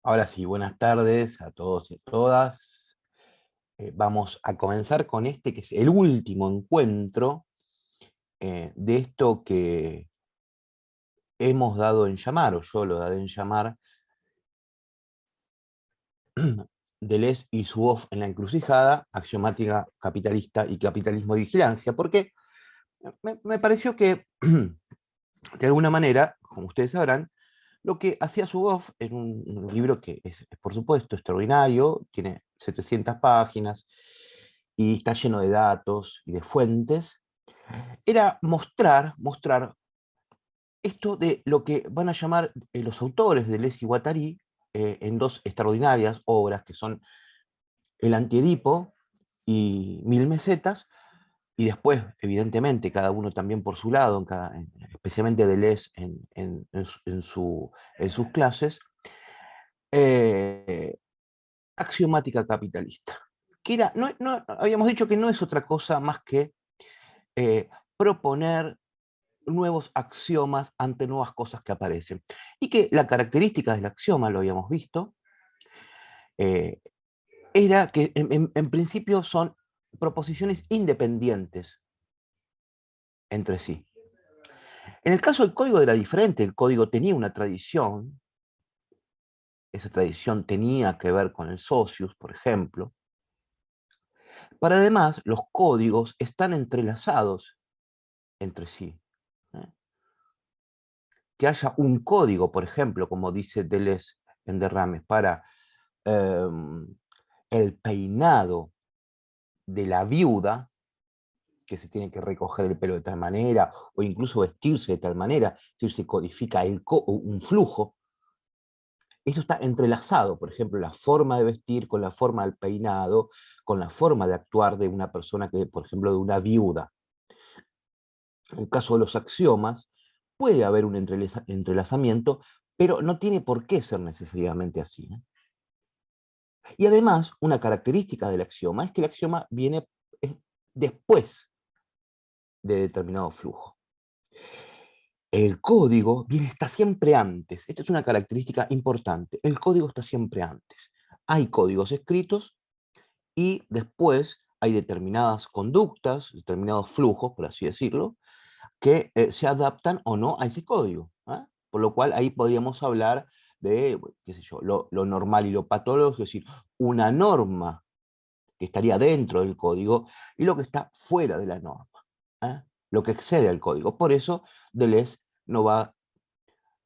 Ahora sí, buenas tardes a todos y a todas. Vamos a comenzar con este que es el último encuentro de esto que hemos dado en llamar, o yo lo he dado en llamar, Deleuze y su voz en la encrucijada, axiomática capitalista y capitalismo de vigilancia, porque me pareció que, de alguna manera, como ustedes sabrán, lo que hacía Zuboff en un libro que es, por supuesto, extraordinario, tiene 700 páginas y está lleno de datos y de fuentes, era mostrar esto de lo que van a llamar los autores de Deleuze y Guattari en dos extraordinarias obras que son El Antiedipo y Mil Mesetas, y después, evidentemente, cada uno también por su lado, especialmente Deleuze en sus clases, eh, axiomática capitalista. Que era, habíamos dicho que no es otra cosa más que proponer nuevos axiomas ante nuevas cosas que aparecen. Y que la característica del axioma, lo habíamos visto, eh, era que en principio son proposiciones independientes entre sí. En el caso del código era diferente, el código tenía una tradición, esa tradición tenía que ver con el socius, por ejemplo, pero además los códigos están entrelazados entre sí. ¿eh? Que haya un código, por ejemplo, como dice Deleuze en Derrames, para eh, el peinado de la viuda, que se tiene que recoger el pelo de tal manera, o incluso vestirse de tal manera, si se codifica un flujo. Eso está entrelazado, por ejemplo, la forma de vestir con la forma del peinado, con la forma de actuar de una persona que, por ejemplo, de una viuda. En el caso de los axiomas, puede haber un entrelazamiento, pero no tiene por qué ser necesariamente así. Y además, una característica del axioma es que el axioma viene después de determinado flujo. El código está siempre antes. Esta es una característica importante. El código está siempre antes. Hay códigos escritos y después hay determinadas conductas, determinados flujos, por así decirlo, que se adaptan o no a ese código. Por lo cual ahí podríamos hablar de, qué sé yo, lo normal y lo patológico, es decir, una norma que estaría dentro del código y lo que está fuera de la norma, lo que excede al código. Por eso Deleuze no va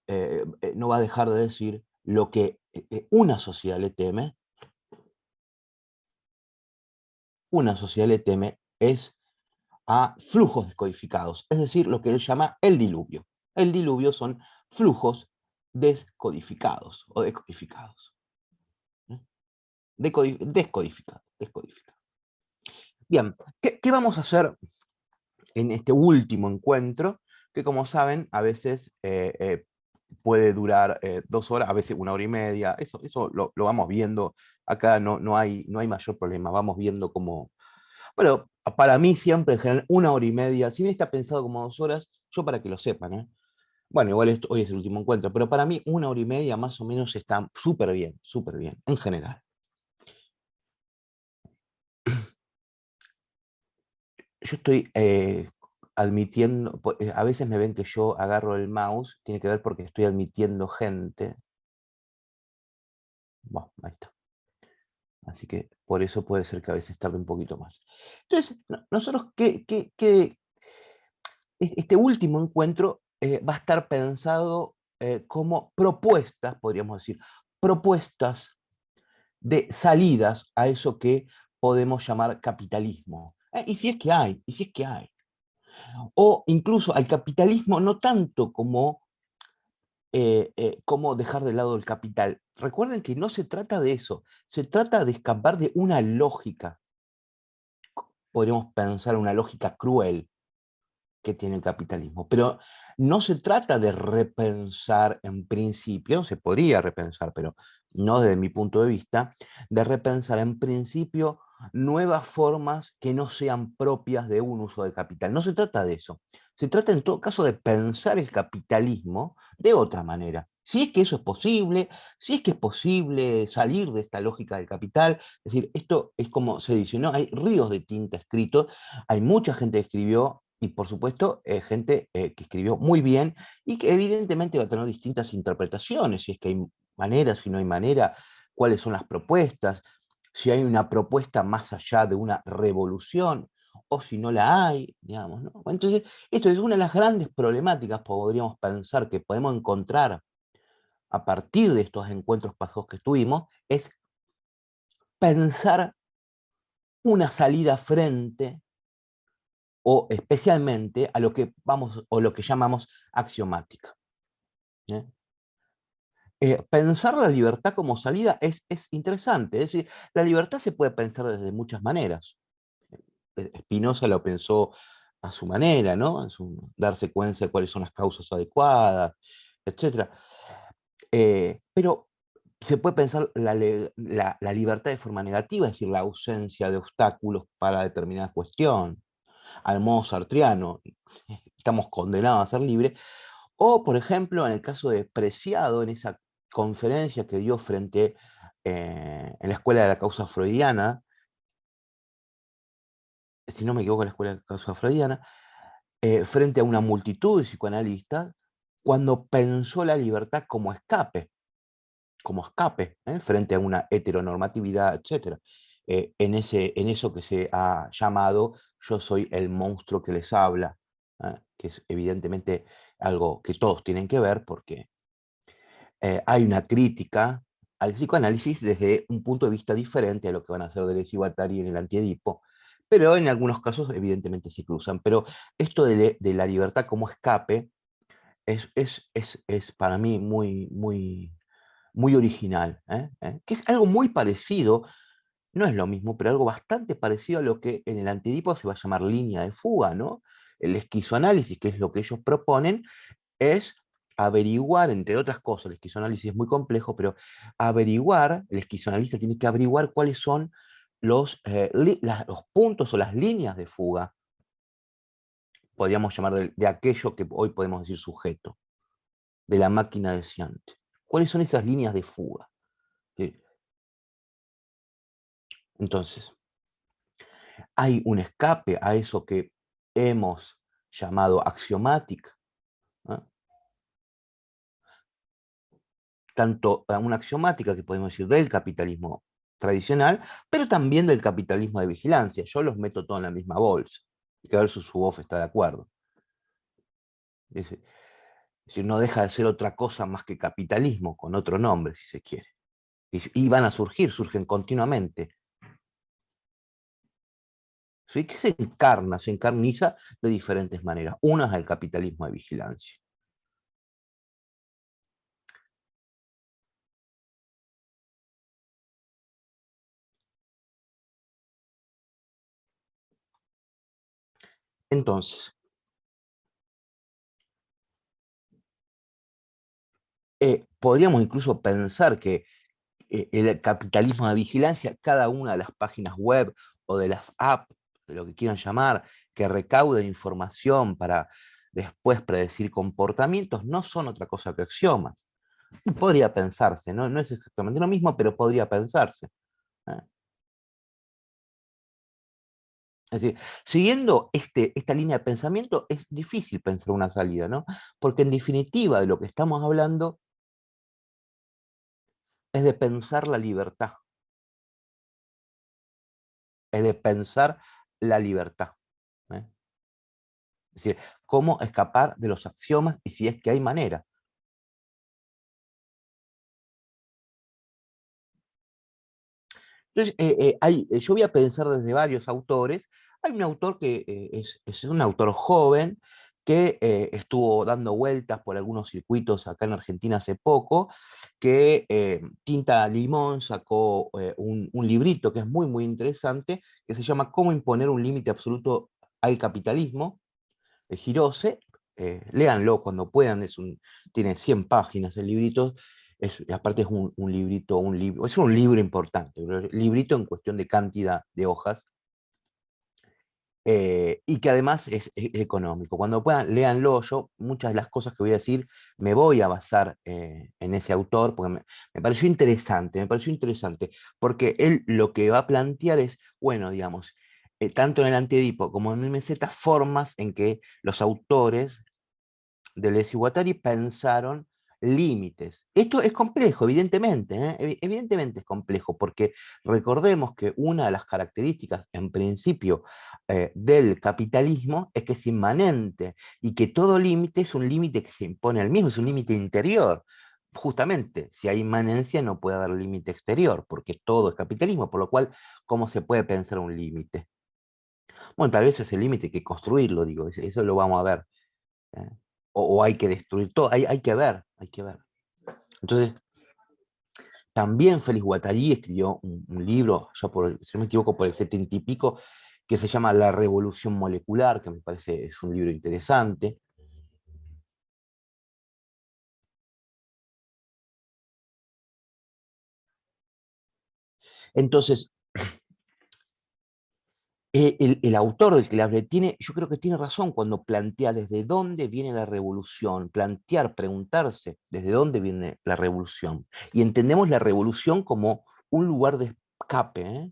a dejar de decir lo que una sociedad le teme es a flujos descodificados, es decir, lo que él llama el diluvio. El diluvio son flujos descodificados o decodificados. ¿eh? Descodificados. Bien, ¿qué vamos a hacer en este último encuentro? Que como saben, a veces puede durar 2 horas, a veces 1 hora y media, eso lo vamos viendo, acá no hay mayor problema, vamos viendo cómo. Bueno, para mí siempre en general 1 hora y media, si bien está pensado como 2 horas, yo para que lo sepan, ¿eh? Bueno, igual hoy es el último encuentro, pero para mí 1 hora y media más o menos está súper bien, en general. Yo estoy admitiendo, a veces me ven que yo agarro el mouse, tiene que ver porque estoy admitiendo gente. Bueno, ahí está. Así que por eso puede ser que a veces tarde un poquito más. Entonces, nosotros, este último encuentro va a estar pensado como propuestas, podríamos decir, propuestas de salidas a eso que podemos llamar capitalismo. Y si es que hay, y si es que hay. O incluso al capitalismo no tanto como dejar de lado el capital. Recuerden que no se trata de eso, se trata de escapar de una lógica. Podríamos pensar una lógica cruel que tiene el capitalismo, pero no se trata de repensar en principio, se podría repensar, pero no desde mi punto de vista, de repensar en principio nuevas formas que no sean propias de un uso de capital. No se trata de eso. Se trata en todo caso de pensar el capitalismo de otra manera. Si es que eso es posible, si es que es posible salir de esta lógica del capital, es decir, esto es como se dice, ¿no? Hay ríos de tinta escritos, hay mucha gente que escribió, y por supuesto, gente que escribió muy bien, y que evidentemente va a tener distintas interpretaciones, si es que hay manera, si no hay manera, cuáles son las propuestas, si hay una propuesta más allá de una revolución, o si no la hay, digamos, ¿no? Entonces, esto es una de las grandes problemáticas, podríamos pensar, que podemos encontrar a partir de estos encuentros pasados que tuvimos, es pensar una salida frente o especialmente a lo que vamos o lo que llamamos axiomática. ¿Eh? Pensar la libertad como salida es interesante, es decir, la libertad se puede pensar desde muchas maneras. Spinoza lo pensó a su manera, ¿no? Darse cuenta de cuáles son las causas adecuadas, etc. Pero se puede pensar la libertad de forma negativa, es decir, la ausencia de obstáculos para determinada cuestión, al modo sartreano, estamos condenados a ser libres. O, por ejemplo, en el caso de Preciado, en esa conferencia que dio en la Escuela de la Causa Freudiana, si no me equivoco, en la Escuela de la Causa Freudiana, frente a una multitud de psicoanalistas, cuando pensó la libertad como escape, frente a una heteronormatividad, etc. En eso que se ha llamado "yo soy el monstruo que les habla", que es evidentemente algo que todos tienen que ver, porque hay una crítica al psicoanálisis desde un punto de vista diferente a lo que van a hacer Deleuze y Guattari en el Antiedipo, pero en algunos casos evidentemente se cruzan. Pero esto de la libertad como escape es para mí muy original, que es algo muy parecido, no es lo mismo, pero algo bastante parecido a lo que en el Antiedipo se va a llamar línea de fuga, ¿no? El esquizoanálisis, que es lo que ellos proponen, es averiguar, entre otras cosas, el esquizoanálisis es muy complejo, pero el esquizoanalista tiene que averiguar cuáles son los puntos o las líneas de fuga, podríamos llamar de aquello que hoy podemos decir sujeto, de la máquina deseante. ¿Cuáles son esas líneas de fuga? ¿Sí? Entonces, hay un escape a eso que hemos llamado axiomática, ¿no? Tanto a una axiomática que podemos decir del capitalismo tradicional, pero también del capitalismo de vigilancia. Yo los meto todos en la misma bolsa. Hay que ver si su voz está de acuerdo. Es decir, no deja de ser otra cosa más que capitalismo, con otro nombre, si se quiere. Y van a surgen continuamente. ¿Sí? Que se encarniza de diferentes maneras. Una es el capitalismo de vigilancia. Entonces, podríamos incluso pensar que el capitalismo de vigilancia, cada una de las páginas web o de las apps, de lo que quieran llamar, que recauden información para después predecir comportamientos, no son otra cosa que axiomas. Podría pensarse, ¿no? No es exactamente lo mismo, pero podría pensarse. ¿Eh? Es decir, siguiendo esta línea de pensamiento, es difícil pensar una salida, ¿no? Porque en definitiva de lo que estamos hablando es de pensar la libertad, es de pensar la libertad. ¿Eh? Es decir, cómo escapar de los axiomas y si es que hay manera. Entonces, yo voy a pensar desde varios autores. Hay un autor que es un autor joven que estuvo dando vueltas por algunos circuitos acá en Argentina hace poco, que Tinta Limón sacó un librito que es muy interesante, que se llama "Cómo imponer un límite absoluto al capitalismo", de Hirose. Léanlo cuando puedan, tiene 100 páginas el librito. Aparte es un librito, es un libro importante, un librito en cuestión de cantidad de hojas. y que además es económico. Cuando puedan, léanlo. Yo, muchas de las cosas que voy a decir, me voy a basar en ese autor, porque me pareció interesante, porque él lo que va a plantear es, bueno, digamos, tanto en el Antiedipo como en el Meseta, formas en que los autores Deleuze y Guattari pensaron límites. Esto es complejo, evidentemente, ¿eh? Evidentemente es complejo, porque recordemos que una de las características, en principio, del capitalismo es que es inmanente y que todo límite es un límite que se impone al mismo, es un límite interior. Justamente, si hay inmanencia no puede haber límite exterior, porque todo es capitalismo, por lo cual, ¿cómo se puede pensar un límite? Bueno, tal vez ese límite hay que construirlo, digo, eso lo vamos a ver. ¿Eh? O hay que destruir todo, hay que ver, hay que ver. Entonces, también Félix Guattari escribió un libro, ya si no me equivoco, por el 70 y pico, que se llama La Revolución Molecular, que me parece es un libro interesante. Entonces, el autor del que le hablé tiene, yo creo que tiene razón cuando plantea desde dónde viene la revolución, plantear, preguntarse desde dónde viene la revolución. Y entendemos la revolución como un lugar de escape, ¿eh?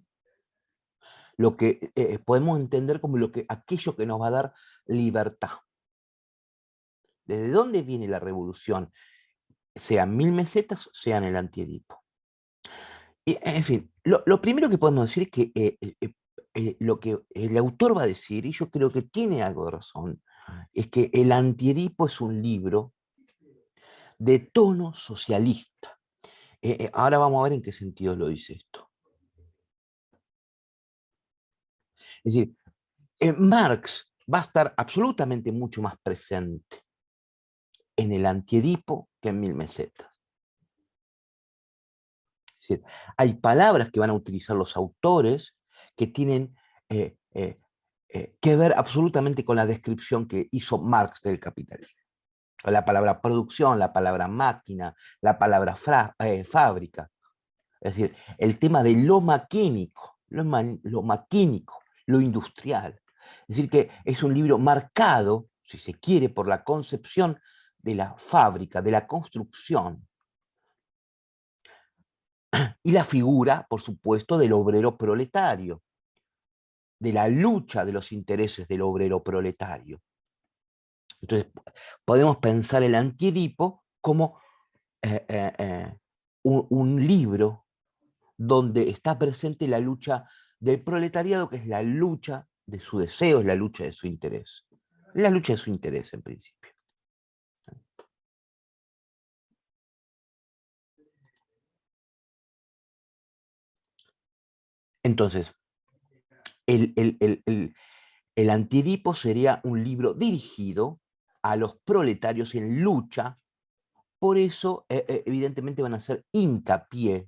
Lo que podemos entender como aquello que nos va a dar libertad. ¿Desde dónde viene la revolución? Sean mil mesetas, sean el Antiedipo. Y, en fin, lo primero que podemos decir es que lo que el autor va a decir, y yo creo que tiene algo de razón, es que el Antiedipo es un libro de tono socialista. Ahora vamos a ver en qué sentido lo dice esto. Es decir, Marx va a estar absolutamente mucho más presente en el Antiedipo que en Mil Mesetas. Es decir, hay palabras que van a utilizar los autores que tienen que ver absolutamente con la descripción que hizo Marx del capitalismo. La palabra producción, la palabra máquina, la palabra fábrica. Es decir, el tema de lo maquínico, lo maquínico, lo industrial. Es decir, que es un libro marcado, si se quiere, por la concepción de la fábrica, de la construcción, y la figura, por supuesto, del obrero proletario, de la lucha de los intereses del obrero proletario. Entonces, podemos pensar el Antiedipo como eh, eh, eh, un libro donde está presente la lucha del proletariado, que es la lucha de su deseo, es la lucha de su interés. La lucha de su interés, en principio. Entonces, el, el, el, el, el Antiedipo sería un libro dirigido a los proletarios en lucha. Por eso, evidentemente, van a hacer hincapié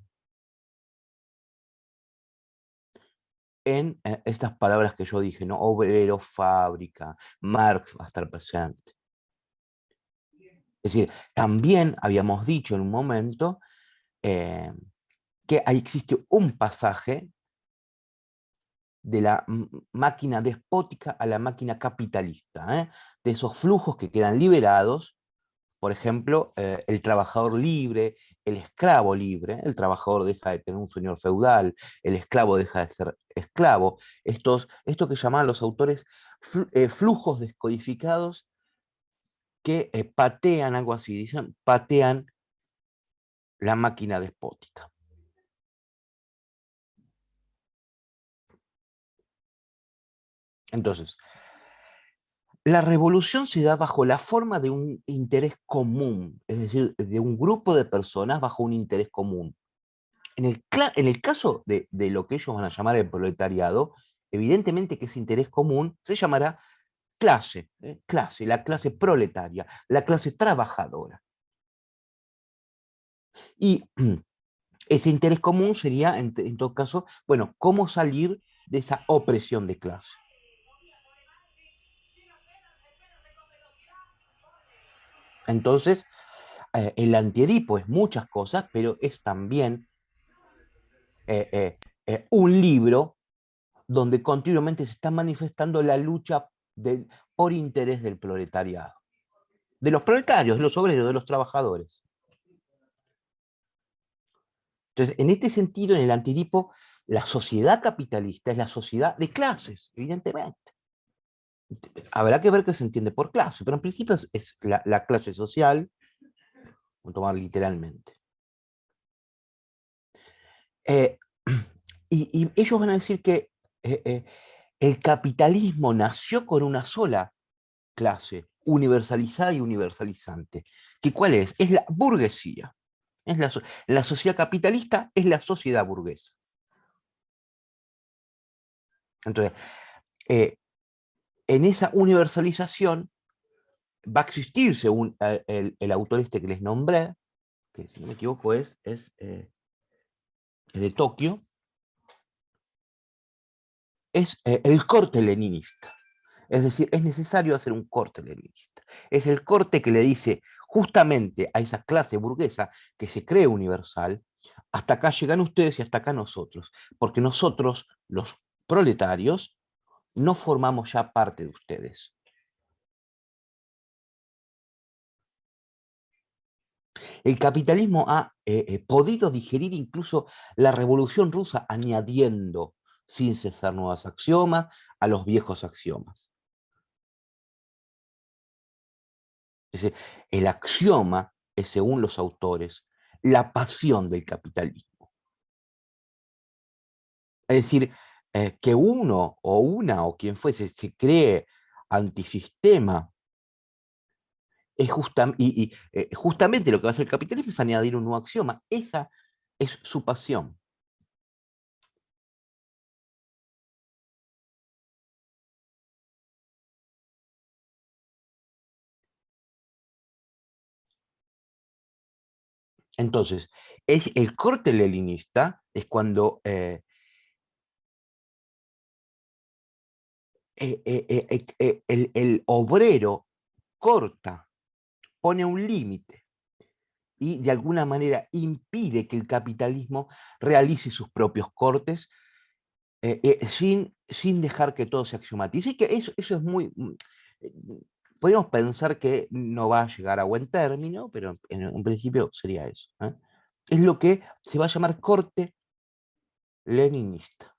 en estas palabras que yo dije, ¿no? Obrero, fábrica, Marx va a estar presente. Es decir, también habíamos dicho en un momento eh, que ahí existe un pasaje de la máquina despótica a la máquina capitalista, ¿eh? De esos flujos que quedan liberados. Por ejemplo, el trabajador libre, el esclavo libre, el trabajador deja de tener un señor feudal, el esclavo deja de ser esclavo. Esto que llaman los autores flujos descodificados que patean, algo así, dicen, patean la máquina despótica. Entonces, la revolución se da bajo la forma de un interés común, es decir, de un grupo de personas bajo un interés común. En el caso de lo que ellos van a llamar el proletariado, evidentemente que ese interés común se llamará clase, clase, la clase proletaria, la clase trabajadora. Y ese interés común sería, en todo caso, bueno, cómo salir de esa opresión de clase. Entonces, el Antiedipo es muchas cosas, pero es también un libro donde continuamente se está manifestando la lucha por interés del proletariado, de los proletarios, de los obreros, de los trabajadores. Entonces, en este sentido, en el Antiedipo, la sociedad capitalista es la sociedad de clases, evidentemente. Habrá que ver qué se entiende por clase, pero en principio es la clase social, voy a tomar literalmente. Eh, y ellos van a decir que el capitalismo nació con una sola clase, universalizada y universalizante. ¿Que cuál es? Es la burguesía. Es la sociedad capitalista es la sociedad burguesa. Entonces, eh, en esa universalización va a existir, según el autor este que les nombré, que si no me equivoco es de Tokio, es el corte leninista. Es decir, es necesario hacer un corte leninista. Es el corte que le dice justamente a esa clase burguesa que se cree universal, hasta acá llegan ustedes y hasta acá nosotros, porque nosotros, los proletarios, no formamos ya parte de ustedes. El capitalismo ha podido digerir incluso la revolución rusa añadiendo sin cesar nuevos axiomas a los viejos axiomas. Es decir, el axioma es, según los autores, la pasión del capitalismo. Es decir, que uno o una o quien fuese se cree antisistema es justamente lo que va a hacer el capitalismo es añadir un nuevo axioma. Esa es su pasión. Entonces, el corte leninista es cuando el obrero corta, pone un límite y de alguna manera impide que el capitalismo realice sus propios cortes sin dejar que todo se axiomatice. Y que eso es muy... eh, podríamos pensar que no va a llegar a buen término, pero en un principio sería eso. Es lo que se va a llamar corte leninista.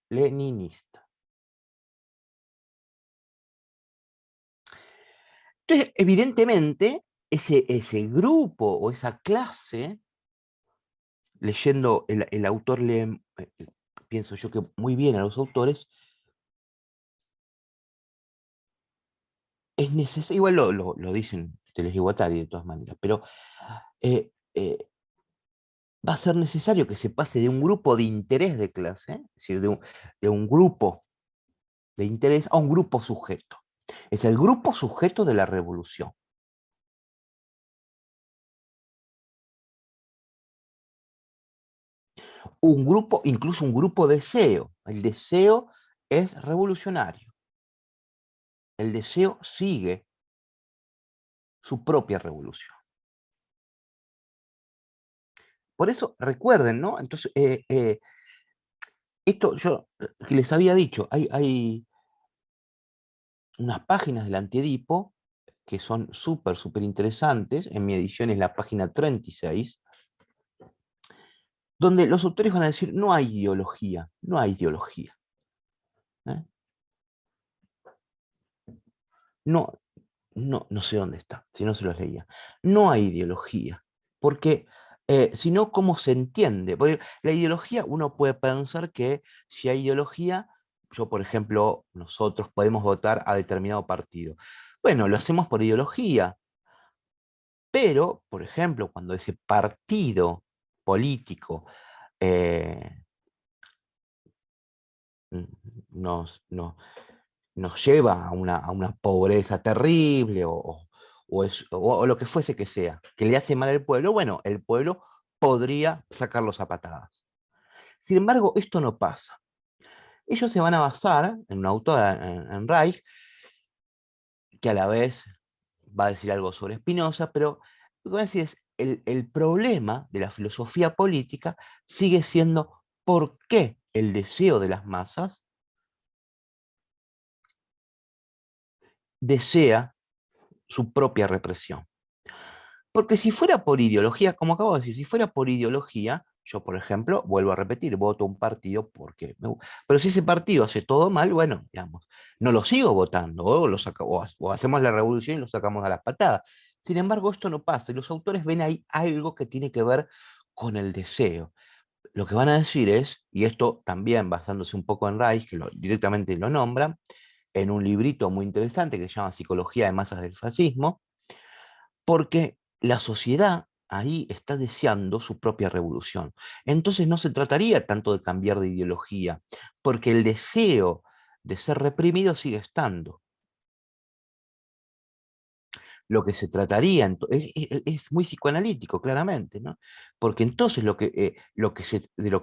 Leninista. Entonces, evidentemente, ese grupo o esa clase, leyendo el autor lee, pienso yo que muy bien a los autores, es necesario, igual lo dicen Deleuze y Guattari de todas maneras, pero eh, va a ser necesario que se pase de un grupo de interés de clase, es decir, de un grupo de interés a un grupo sujeto. Es el grupo sujeto de la revolución. Un grupo, incluso un grupo deseo. El deseo es revolucionario. El deseo sigue su propia revolución. Por eso recuerden, ¿no? Entonces, esto yo que les había dicho, hay unas páginas del Antiedipo que son súper interesantes. En mi edición es la página 36, donde los autores van a decir, no hay ideología, no hay ideología. ¿eh? No, no sé dónde está, si no se los leía. No hay ideología, porque si no, ¿cómo se entiende? Porque la ideología, uno puede pensar que si hay ideología, yo, por ejemplo, nosotros podemos votar a determinado partido. Bueno, lo hacemos por ideología, pero, por ejemplo, cuando ese partido político eh, nos lleva a una pobreza terrible o lo que fuese que sea, que le hace mal al pueblo, bueno, el pueblo podría sacarlos a patadas. Sin embargo, esto no pasa. Ellos se van a basar en una autora, en Reich, que a la vez va a decir algo sobre Spinoza, pero lo que va a decir es, el problema de la filosofía política sigue siendo por qué el deseo de las masas desea su propia represión. Porque si fuera por ideología, como acabo de decir, si fuera por ideología, yo, por ejemplo, vuelvo a repetir, voto un partido porque pero si ese partido hace todo mal, bueno, digamos, no lo sigo votando, o hacemos la revolución y lo sacamos a las patadas. Sin embargo, esto no pasa, y los autores ven ahí algo que tiene que ver con el deseo. Lo que van a decir es, y esto también basándose un poco en Reich, que directamente lo nombra, en un librito muy interesante que se llama Psicología de masas del fascismo, porque la sociedad ahí está deseando su propia revolución. Entonces no se trataría tanto de cambiar de ideología, porque el deseo de ser reprimido sigue estando. Lo que se trataría, es muy psicoanalítico, claramente, ¿no? Porque entonces de lo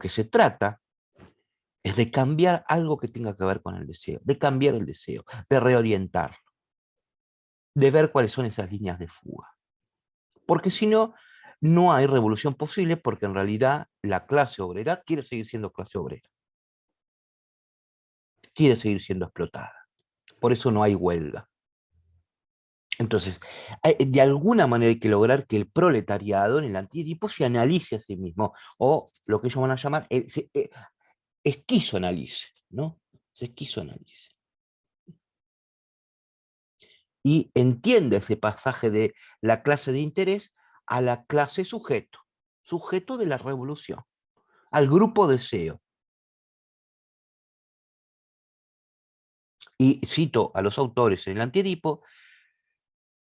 que se trata es de cambiar algo que tenga que ver con el deseo, de cambiar el deseo, de reorientarlo, de ver cuáles son esas líneas de fuga. Porque si no, no hay revolución posible porque en realidad la clase obrera quiere seguir siendo clase obrera, quiere seguir siendo explotada. Por eso no hay huelga. Entonces, de alguna manera hay que lograr que el proletariado en el antitipo se analice a sí mismo, o lo que ellos van a llamar esquizoanalice, ¿no? Se esquizoanalice. Y entiende ese pasaje de la clase de interés a la clase sujeto, sujeto de la revolución, al grupo deseo. Y cito a los autores en el antiedipo: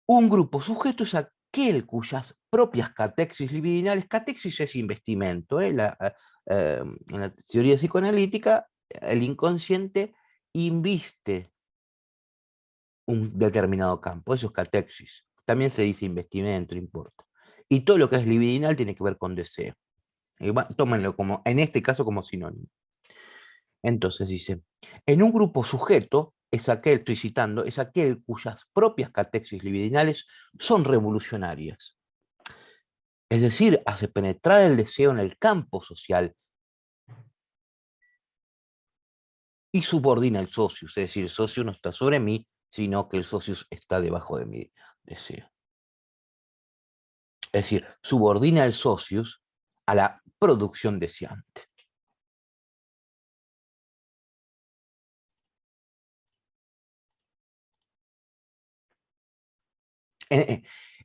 un grupo sujeto es aquel cuyas propias catexis libidinales, catexis es investimento, en la teoría psicoanalítica, el inconsciente inviste un determinado campo, eso es catexis. También se dice investimento, no importa. Y todo lo que es libidinal tiene que ver con deseo. Tómenlo como, en este caso, como sinónimo. Entonces dice, en un grupo sujeto, es aquel, estoy citando, es aquel cuyas propias catexis libidinales son revolucionarias. Es decir, hace penetrar el deseo en el campo social y subordina el socius. Es decir, el socius no está sobre mí, sino que el socius está debajo de mi deseo. Es decir, subordina el socius a la producción deseante.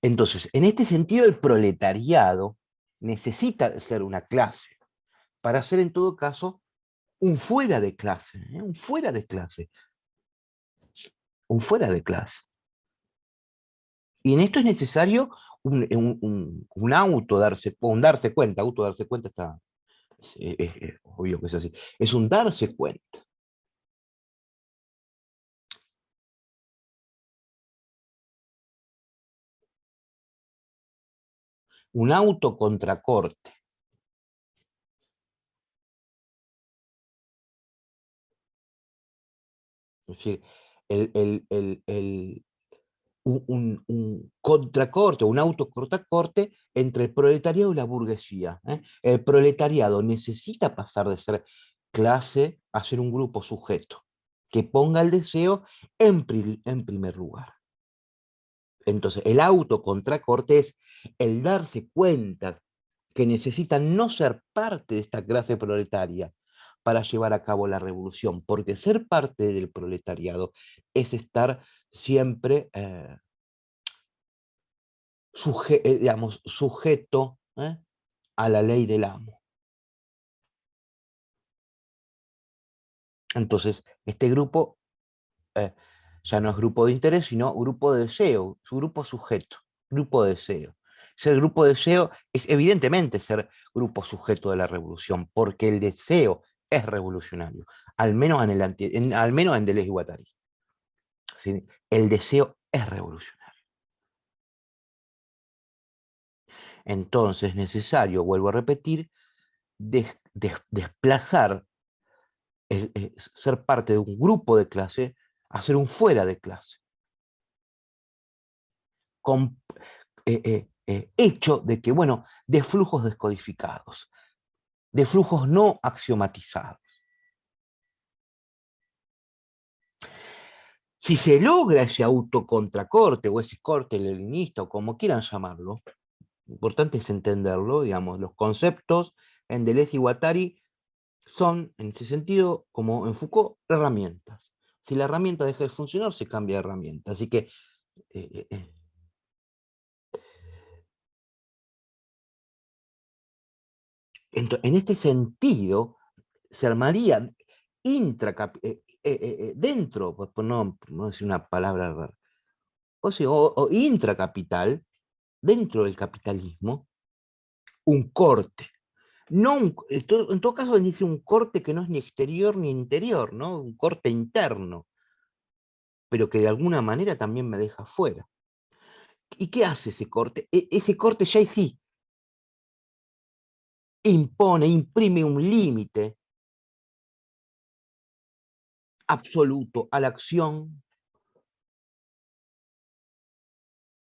Entonces, en este sentido, el proletariado necesita ser una clase para ser en todo caso un fuera de clase, un fuera de clase, un fuera de clase. Y en esto es necesario un auto darse, un darse cuenta, auto darse cuenta está, es obvio que es así, es un darse cuenta. Un autocontracorte. Es decir, un contracorte, un autocortacorte entre el proletariado y la burguesía. El proletariado necesita pasar de ser clase a ser un grupo sujeto, que ponga el deseo en primer lugar. Entonces, el autocontracorte es el darse cuenta que necesitan no ser parte de esta clase proletaria para llevar a cabo la revolución, porque ser parte del proletariado es estar siempre digamos, sujeto a la ley del amo. Entonces, este grupo eh, ya no es grupo de interés, sino grupo de deseo, su grupo sujeto, grupo de deseo. Ser grupo de deseo es evidentemente ser grupo sujeto de la revolución, porque el deseo es revolucionario, al menos al menos en Deleuze y Guattari. ¿Sí? El deseo es revolucionario. Entonces es necesario, vuelvo a repetir, desplazar ser parte de un grupo de clase a ser un fuera de clase, con, hecho de que, bueno, de flujos descodificados, de flujos no axiomatizados. Si se logra ese autocontracorte o ese corte leninista o como quieran llamarlo, lo importante es entenderlo, digamos, los conceptos en Deleuze y Guattari son, en este sentido, como en Foucault, herramientas. Si la herramienta deja de funcionar, se cambia de herramienta. Así que eh, eh, en este sentido, se armaría dentro, por no decir una palabra rara, o intracapital, dentro del capitalismo, un corte. No en todo caso, dice un corte que no es ni exterior ni interior, ¿no? Un corte interno, pero que de alguna manera también me deja fuera. ¿Y qué hace ese corte? Ese corte ya sí impone, imprime un límite absoluto a la acción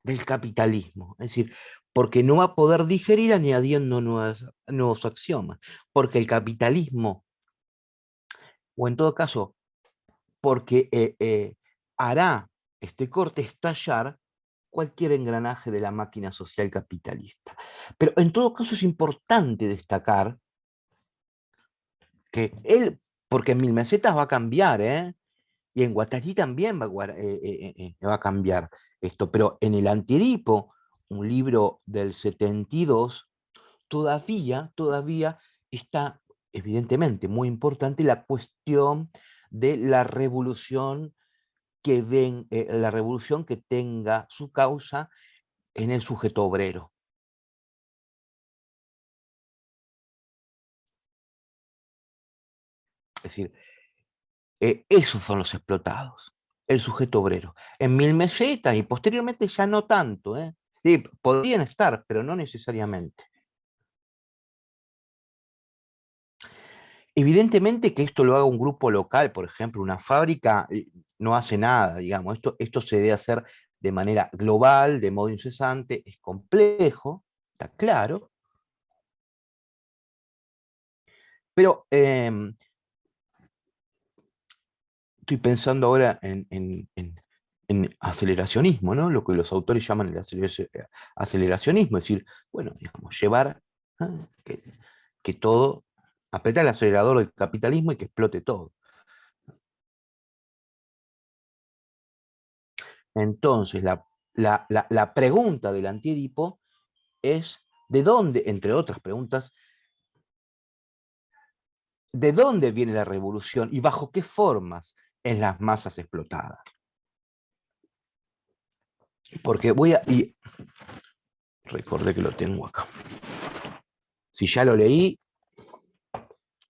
del capitalismo. Es decir, porque no va a poder digerir añadiendo nuevos axiomas. Porque el capitalismo, o en todo caso, porque hará este corte estallar cualquier engranaje de la máquina social capitalista. Pero en todo caso es importante destacar que él, porque en Mil Mesetas va a cambiar, ¿eh? Y en Guattari también va a cambiar esto, pero en el Antiedipo, un libro del 72, todavía está evidentemente muy importante la cuestión de la revolución que tenga su causa en el sujeto obrero. Es decir, esos son los explotados, el sujeto obrero. En Mil Mesetas y posteriormente ya no tanto, ¿eh? Sí, podrían estar, pero no necesariamente. Evidentemente que esto lo haga un grupo local, por ejemplo, una fábrica, no hace nada, digamos. Esto se debe hacer de manera global, de modo incesante, es complejo, está claro, pero estoy pensando ahora en aceleracionismo, ¿no? Lo que los autores llaman el aceleracionismo, es decir, bueno, digamos, llevar ¿ah? que todo, apretar el acelerador del capitalismo y que explote todo. Entonces, la pregunta del Antiedipo es, ¿de dónde, entre otras preguntas, de dónde viene la revolución y bajo qué formas en las masas explotadas? Porque y recordé que lo tengo acá. Si ya lo leí,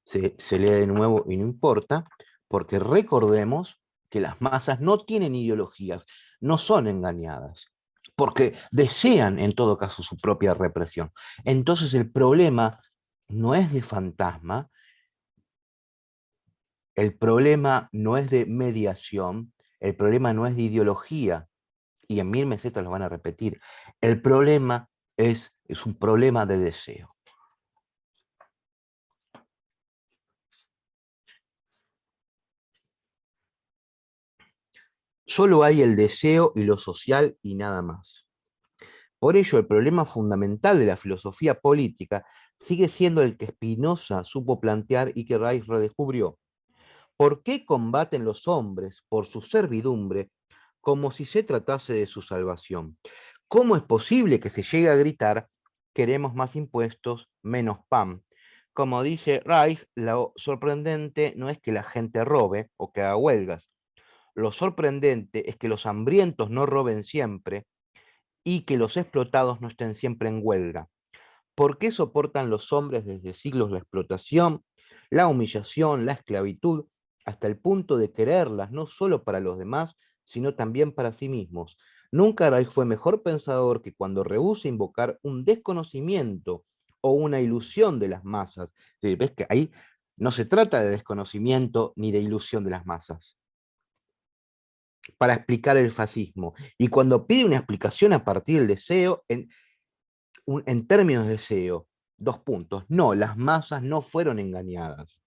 se lee de nuevo y no importa, porque recordemos que las masas no tienen ideologías, no son engañadas, porque desean en todo caso su propia represión. Entonces el problema no es de fantasma, el problema no es de mediación, el problema no es de ideología, y en Mil Mesetas lo van a repetir. El problema es un problema de deseo. Solo hay el deseo y lo social y nada más. Por ello, el problema fundamental de la filosofía política sigue siendo el que Spinoza supo plantear y que Reich redescubrió. ¿Por qué combaten los hombres por su servidumbre como si se tratase de su salvación? ¿Cómo es posible que se llegue a gritar, queremos más impuestos, menos pan? Como dice Reich, lo sorprendente no es que la gente robe o que haga huelgas. Lo sorprendente es que los hambrientos no roben siempre y que los explotados no estén siempre en huelga. ¿Por qué soportan los hombres desde siglos la explotación, la humillación, la esclavitud, hasta el punto de quererlas no solo para los demás, sino también para sí mismos? Nunca Reich fue mejor pensador que cuando rehúsa invocar un desconocimiento o una ilusión de las masas. Sí, ves que ahí no se trata de desconocimiento ni de ilusión de las masas para explicar el fascismo. Y cuando pide una explicación a partir del deseo, en términos de deseo, dos puntos. No, las masas no fueron engañadas.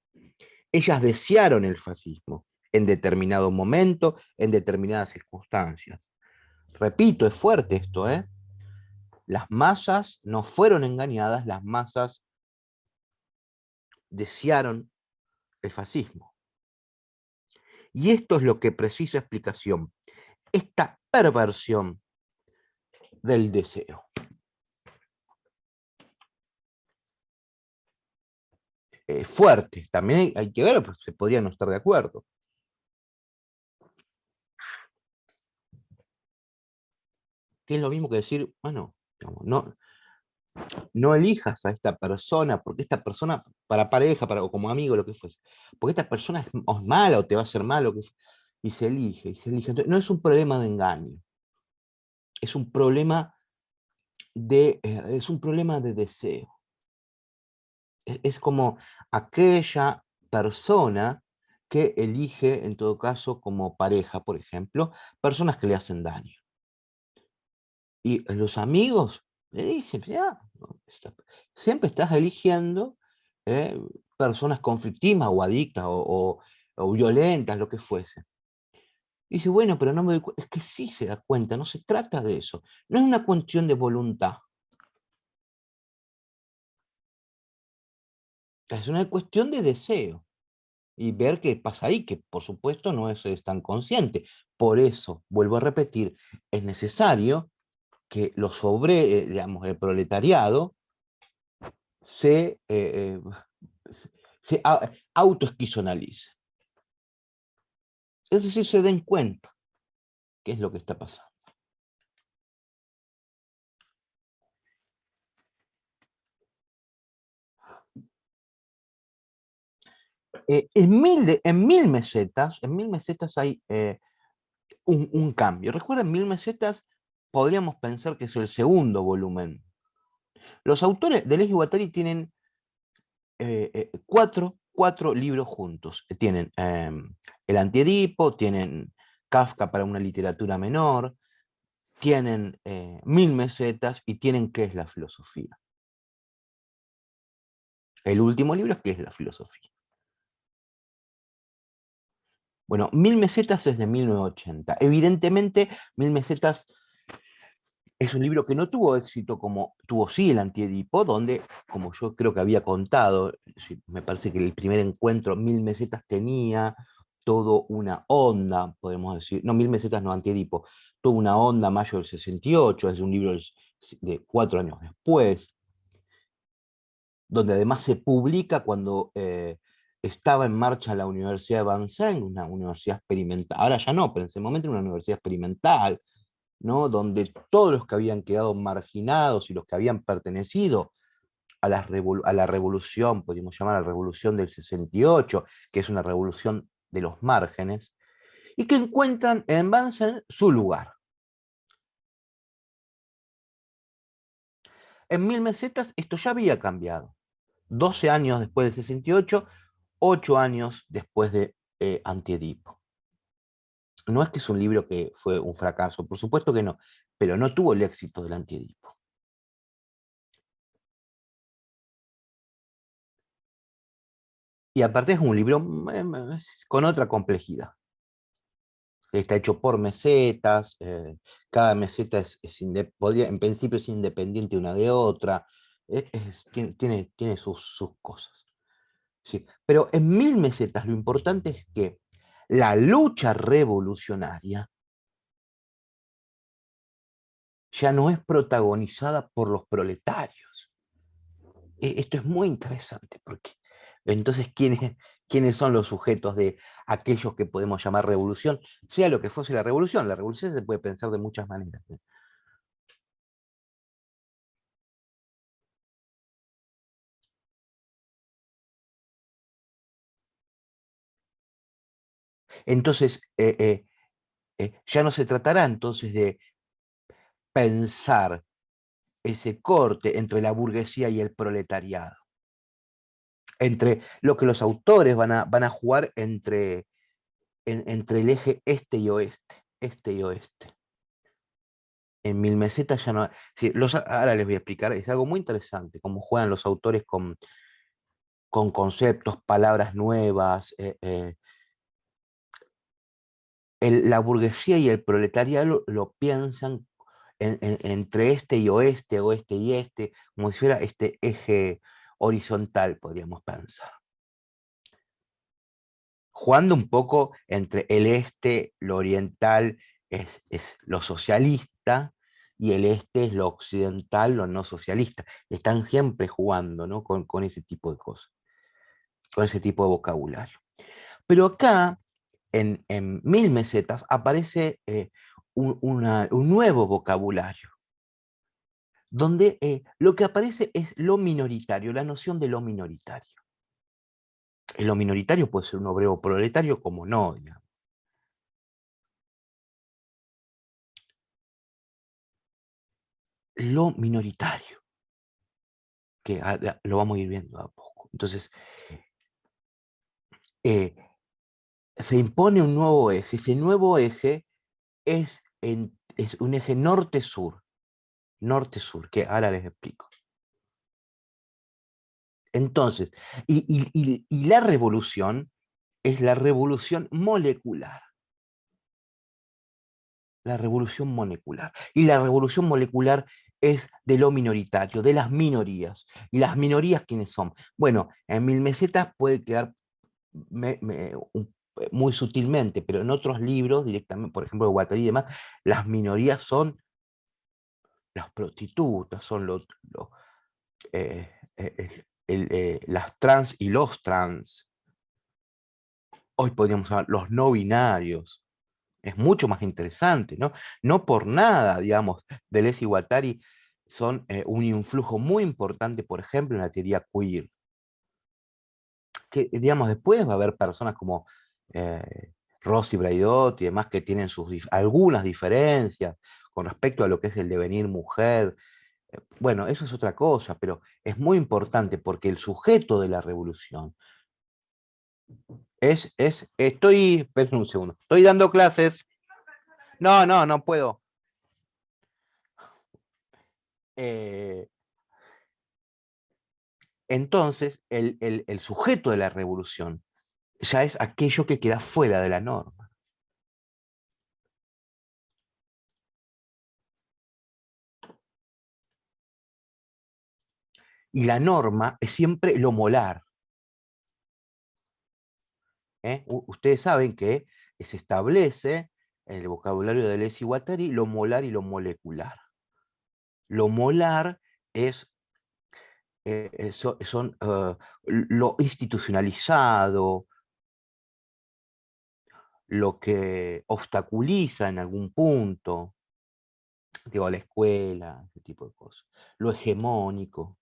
Ellas desearon el fascismo. en determinado momento, en determinadas circunstancias. Repito, es fuerte esto, ¿eh? Las masas no fueron engañadas, las masas desearon el fascismo. Y esto es lo que precisa explicación. Esta perversión del deseo. Fuerte, también hay que ver, pues se podría no estar de acuerdo. Que es lo mismo que decir, bueno, digamos, no elijas a esta persona, porque esta persona, para pareja, o como amigo, lo que fuese, porque esta persona es mala o te va a hacer mal, y se elige, y se elige. Entonces, no es un problema de engaño, es un problema es un problema de deseo. Es como aquella persona que elige, en todo caso, como pareja, por ejemplo, personas que le hacen daño. Y los amigos le dicen, ya, siempre estás eligiendo eh, personas conflictivas o adictas o violentas, lo que fuese. Y dice, bueno, pero no me doy cuenta. Es que sí se da cuenta, no se trata de eso. No es una cuestión de voluntad. Es una cuestión de deseo. Y ver qué pasa ahí, que por supuesto no es tan consciente. Por eso, vuelvo a repetir, es necesario que digamos, el proletariado se autoesquizonalice. Es decir, se den cuenta qué es lo que está pasando. En mil mesetas hay un cambio. Recuerden, Mil mesetas podríamos pensar que es el segundo volumen. Los autores de Deleuze y Guattari tienen cuatro libros juntos. Tienen El Antiedipo, tienen Kafka para una literatura menor, tienen Mil mesetas y tienen ¿Qué es la filosofía? El último libro es ¿Qué es la filosofía? Bueno, Mil mesetas es de 1980. Evidentemente, Mil mesetas es un libro que no tuvo éxito como tuvo sí El Antiedipo, donde, como yo creo que había contado, me parece que el primer encuentro, Mil mesetas tenía todo una onda, podemos decir, no, Mil mesetas no, Antiedipo, tuvo una onda mayo del 68, es un libro de 4 años después, donde además se publica cuando estaba en marcha la Universidad de Vincennes, una universidad experimental, ahora ya no, pero en ese momento era una universidad experimental, ¿no? Donde todos los que habían quedado marginados y los que habían pertenecido a la revolución, podríamos llamar a la revolución del 68, que es una revolución de los márgenes, y que encuentran en Vincennes su lugar. En Mil mesetas esto ya había cambiado. 12 años después del 68, 8 años después de Antiedipo. No es que es un libro que fue un fracaso, por supuesto que no, pero no tuvo el éxito del Antiedipo. Y aparte es un libro con otra complejidad. Está hecho por mesetas, cada meseta en principio es independiente una de otra, tiene sus cosas. Sí. Pero en Mil mesetas lo importante es que la lucha revolucionaria ya no es protagonizada por los proletarios. Esto es muy interesante, porque entonces, ¿quiénes son los sujetos de aquellos que podemos llamar revolución? Sea lo que fuese la revolución se puede pensar de muchas maneras. Entonces, ya no se tratará entonces de pensar ese corte entre la burguesía y el proletariado, entre lo que los autores van a jugar entre el eje este y oeste. En Mil mesetas ya no. Sí, ahora les voy a explicar, es algo muy interesante, cómo juegan los autores con conceptos, palabras nuevas, la burguesía y el proletariado lo piensan entre este y oeste, oeste y este, como si fuera este eje horizontal, podríamos pensar. Jugando un poco entre el este, lo oriental es lo socialista, y el este es lo occidental, lo no socialista. Están siempre jugando, ¿no? Con ese tipo de cosas, con ese tipo de vocabulario. Pero acá, en Mil Mesetas, aparece un nuevo vocabulario, donde lo que aparece es lo minoritario, la noción de lo minoritario. Lo minoritario puede ser un obrero proletario como no, digamos. Lo minoritario, que lo vamos a ir viendo a poco. Entonces, eh, se impone un nuevo eje. Ese nuevo eje es un eje norte-sur, que ahora les explico. Entonces, y la revolución es la revolución molecular. La revolución molecular. Y la revolución molecular es de lo minoritario, de las minorías. ¿Y las minorías quiénes son? Bueno, en Mil Mesetas puede quedar muy sutilmente, pero en otros libros, directamente, por ejemplo, de Guattari y demás, las minorías son las prostitutas, son las trans y los trans. Hoy podríamos hablar los no binarios. Es mucho más interesante, ¿no? No por nada, digamos, Deleuze y Guattari son un influjo muy importante, por ejemplo, en la teoría queer. Que, digamos, después va a haber personas como Rosy Braidot y demás que tienen algunas diferencias con respecto a lo que es el devenir mujer. Bueno, eso es otra cosa, pero es muy importante porque el sujeto de la revolución esperen un segundo, estoy dando clases. No, no, no puedo. Eh, entonces, el sujeto de la revolución ya es aquello que queda fuera de la norma. Y la norma es siempre lo molar. Ustedes saben que se establece en el vocabulario de Deleuze y Guattari lo molar y lo molecular. Lo molar es, son lo institucionalizado, lo que obstaculiza en algún punto, digo, la escuela, ese tipo de cosas. Lo hegemónico.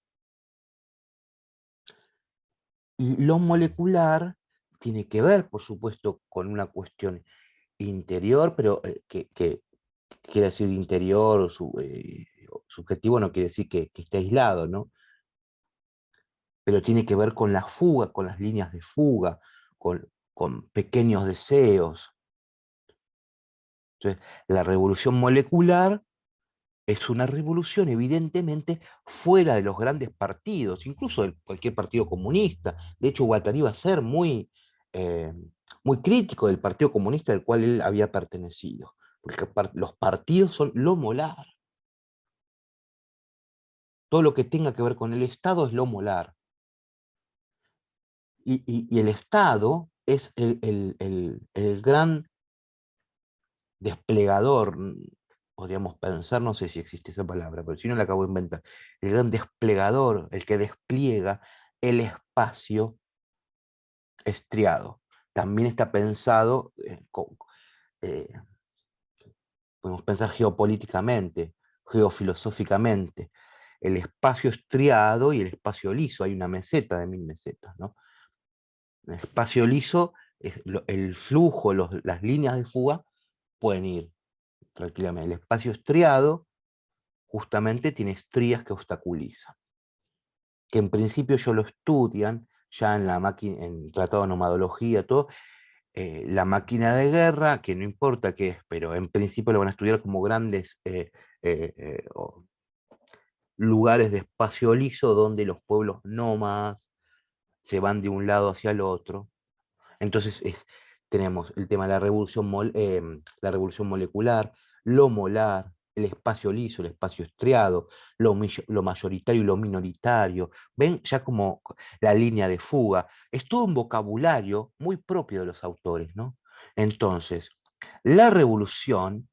Y lo molecular tiene que ver, por supuesto, con una cuestión interior, pero que quiere decir interior o subjetivo, no quiere decir que esté aislado, ¿no? Pero tiene que ver con la fuga, con las líneas de fuga, con pequeños deseos. Entonces, la revolución molecular es una revolución evidentemente fuera de los grandes partidos, incluso de cualquier partido comunista. De hecho, Guattari va a ser eh, muy crítico del Partido Comunista al cual él había pertenecido, porque los partidos son lo molar. Todo lo que tenga que ver con el Estado es lo molar. Y el Estado es el gran desplegador, podríamos pensar, no sé si existe esa palabra, pero si no la acabo de inventar, el gran desplegador, el que despliega el espacio estriado. También está pensado, eh, podemos pensar geopolíticamente, geofilosóficamente, el espacio estriado y el espacio liso. Hay una meseta de Mil Mesetas, ¿no? El espacio liso, el flujo, las líneas de fuga pueden ir tranquilamente. El espacio estriado justamente tiene estrías que obstaculizan, que en principio ellos lo estudian ya en la máquina, en el tratado de nomadología, todo, la máquina de guerra, que no importa qué es, pero en principio lo van a estudiar como grandes lugares de espacio liso donde los pueblos nómadas se van de un lado hacia el otro. Entonces tenemos el tema de la revolución molecular, lo molar, el espacio liso, el espacio estriado, lo mayoritario y lo minoritario. ¿Ven? Ya como la línea de fuga. Es todo un vocabulario muy propio de los autores, ¿no? Entonces, la revolución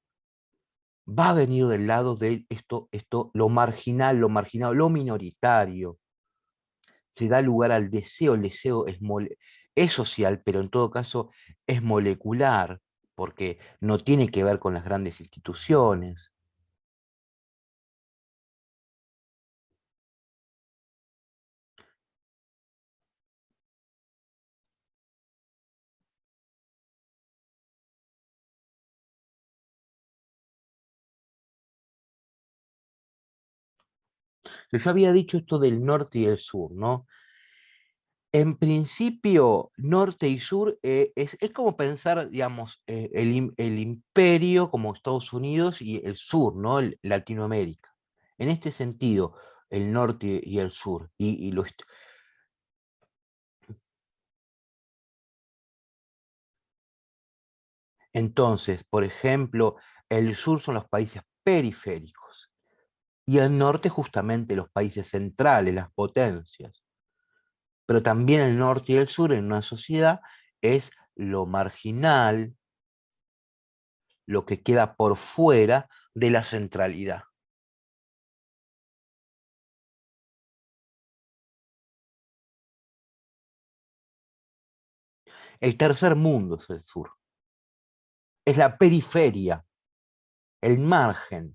va a venir del lado de esto, lo marginal, lo marginado, lo minoritario. Se da lugar al deseo, el deseo es social, pero en todo caso es molecular, porque no tiene que ver con las grandes instituciones. Yo había dicho esto del norte y el sur, ¿no? En principio, norte y sur es como pensar, digamos, el imperio como Estados Unidos y el sur, ¿no? Latinoamérica. En este sentido, el norte y el sur. Entonces, por ejemplo, el sur son los países periféricos y el norte justamente los países centrales, las potencias. Pero también el norte y el sur en una sociedad es lo marginal, lo que queda por fuera de la centralidad. El tercer mundo es el sur, es la periferia, el margen.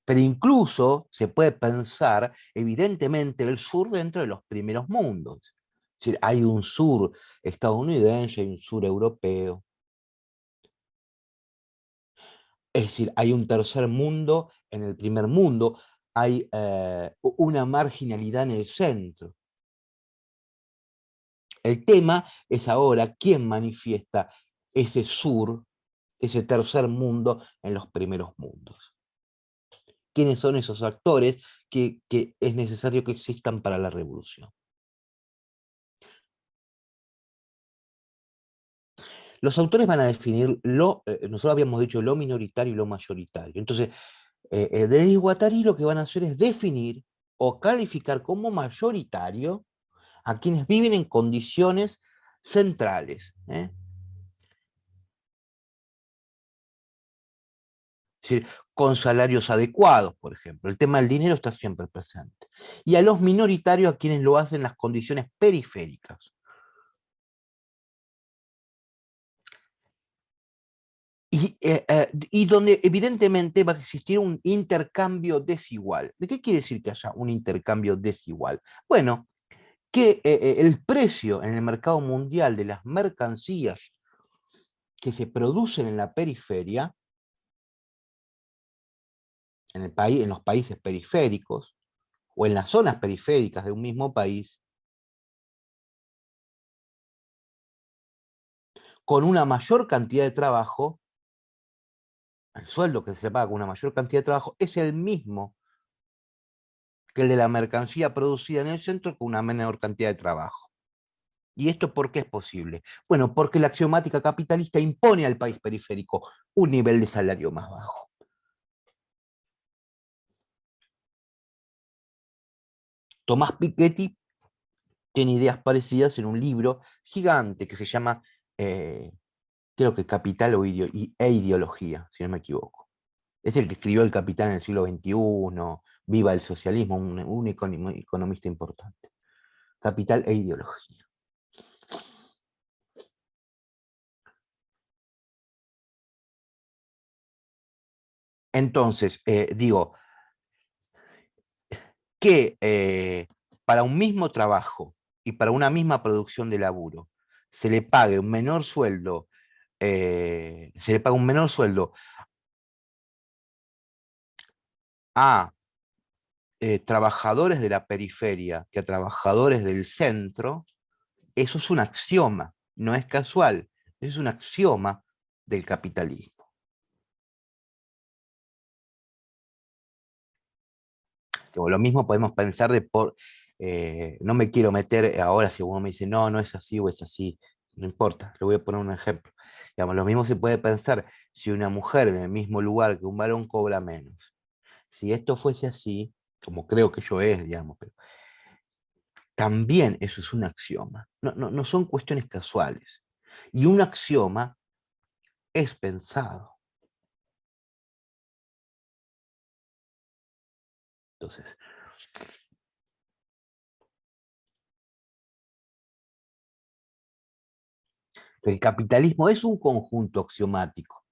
Pero incluso se puede pensar, evidentemente, el sur dentro de los primeros mundos. Es decir, hay un sur estadounidense, hay un sur europeo. Es decir, hay un tercer mundo en el primer mundo, hay una marginalidad en el centro. El tema es ahora quién manifiesta ese sur, ese tercer mundo en los primeros mundos. ¿Quiénes son esos actores que es necesario que existan para la revolución? Los autores van a definir nosotros habíamos dicho lo minoritario y lo mayoritario. Entonces, Deleuze y Guattari lo que van a hacer es definir o calificar como mayoritario a quienes viven en condiciones centrales. Es decir, con salarios adecuados, por ejemplo. El tema del dinero está siempre presente. Y a los minoritarios a quienes lo hacen en las condiciones periféricas. Y donde evidentemente va a existir un intercambio desigual. ¿De qué quiere decir que haya un intercambio desigual? Bueno, que el precio en el mercado mundial de las mercancías que se producen en la periferia, en los países periféricos, o en las zonas periféricas de un mismo país, con una mayor cantidad de trabajo, el sueldo que se le paga con una mayor cantidad de trabajo es el mismo que el de la mercancía producida en el centro con una menor cantidad de trabajo. ¿Y esto por qué es posible? Bueno, porque la axiomática capitalista impone al país periférico un nivel de salario más bajo. Tomás Piketty tiene ideas parecidas en un libro gigante que se llama, eh, creo que Capital e Ideología, si no me equivoco. Es el que escribió El Capital en el siglo XXI, Viva el socialismo, un economista importante. Capital e Ideología. Entonces, digo, que para un mismo trabajo y para una misma producción de laburo se le pague un menor sueldo, se le paga un menor sueldo a trabajadores de la periferia que a trabajadores del centro, eso es un axioma, no es casual, es un axioma del capitalismo. Lo mismo podemos pensar no me quiero meter ahora si uno me dice, no, no es así o es así. no importa, le voy a poner un ejemplo. Digamos, lo mismo se puede pensar si una mujer en el mismo lugar que un varón cobra menos. Si esto fuese así, como creo que yo es, digamos, pero también eso es un axioma. No son cuestiones casuales. Y un axioma es pensado. Entonces, el capitalismo es un conjunto axiomático,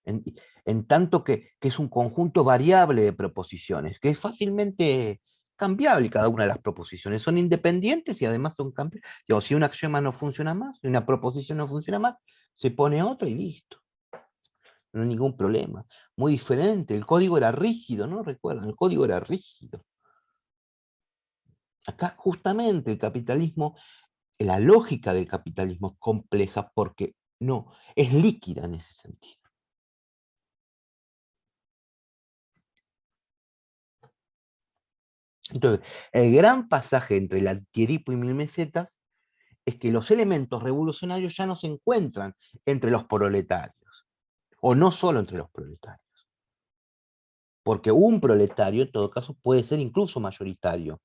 en, en tanto que es un conjunto variable de proposiciones, que es fácilmente cambiable cada una de las proposiciones. Son independientes y además son cambiables. Digo, si un axioma no funciona más, si una proposición no funciona más, se pone otra y listo. No hay ningún problema. Muy diferente. El código era rígido, ¿no? Recuerdan, el código era rígido. Acá justamente el capitalismo, la lógica del capitalismo es compleja porque no, es líquida en ese sentido. Entonces, el gran pasaje entre el Antiedipo y Mil Mesetas es que los elementos revolucionarios ya no se encuentran entre los proletarios, o no solo entre los proletarios, porque un proletario en todo caso puede ser incluso mayoritario,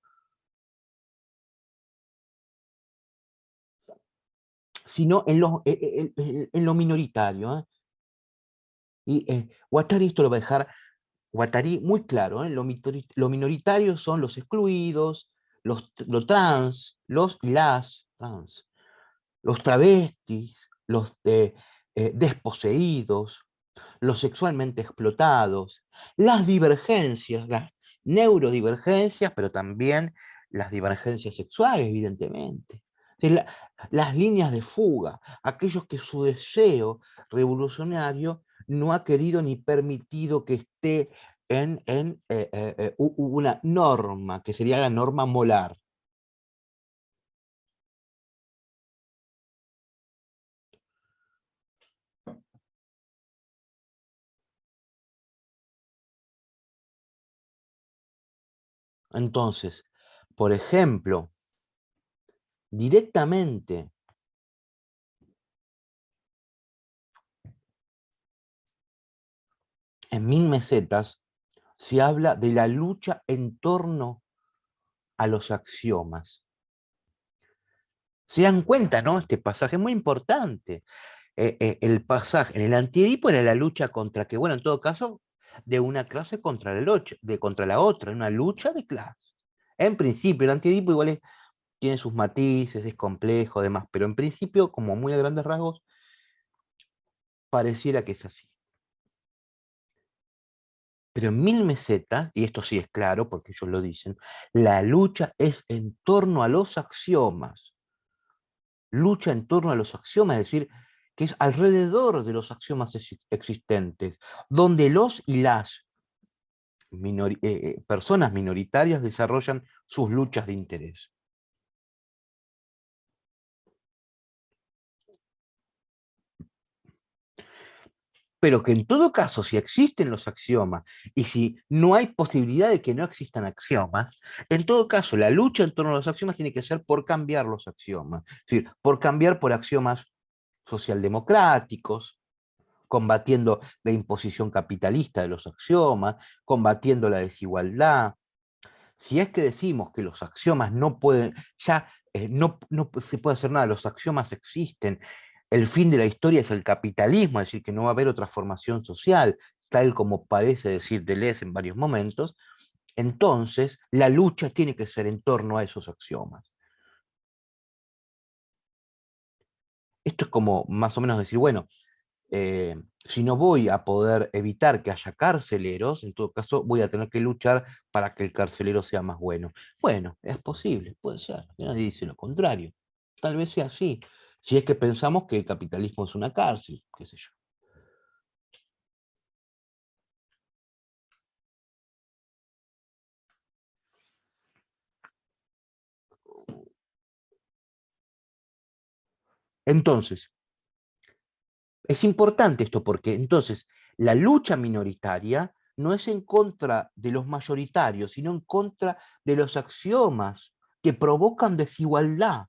sino en lo minoritario. ¿Eh? Y Guattari esto lo va a dejar Guattari muy claro, ¿eh? Lo minoritario son los excluidos, los trans, los y las trans, los travestis, los desposeídos, los sexualmente explotados, las divergencias, las neurodivergencias, pero también las divergencias sexuales, evidentemente. Sí, las líneas de fuga, aquellos que su deseo revolucionario no ha querido ni permitido que esté en una norma, que sería la norma molar. Entonces, por ejemplo, directamente en Mil Mesetas se habla de la lucha en torno a los axiomas. Se dan cuenta, ¿no? Este pasaje es muy importante. El pasaje en el Antiedipo era la lucha contra, que bueno, en todo caso, de una clase contra contra la otra, una lucha de clases. En principio, el Antiedipo igual tiene sus matices, es complejo, además, pero en principio, como muy a grandes rasgos, pareciera que es así. Pero en Mil Mesetas, y esto sí es claro porque ellos lo dicen, la lucha es en torno a los axiomas. Lucha en torno a los axiomas, es decir, que es alrededor de los axiomas existentes, donde los y las personas minoritarias desarrollan sus luchas de interés. Pero que en todo caso, si existen los axiomas y si no hay posibilidad de que no existan axiomas, en todo caso, la lucha en torno a los axiomas tiene que ser por cambiar los axiomas, es decir, por cambiar por axiomas socialdemocráticos, combatiendo la imposición capitalista de los axiomas, combatiendo la desigualdad. Si es que decimos que los axiomas no pueden, ya no se puede hacer nada, los axiomas existen, el fin de la historia es el capitalismo, es decir, que no va a haber otra formación social, tal como parece decir Deleuze en varios momentos, entonces la lucha tiene que ser en torno a esos axiomas. Esto es como más o menos decir, bueno, si no voy a poder evitar que haya carceleros, en todo caso voy a tener que luchar para que el carcelero sea más bueno. Bueno, es posible, puede ser, nadie dice lo contrario. Tal vez sea así, si es que pensamos que el capitalismo es una cárcel, qué sé yo. Entonces, es importante esto porque entonces la lucha minoritaria no es en contra de los mayoritarios, sino en contra de los axiomas que provocan desigualdad.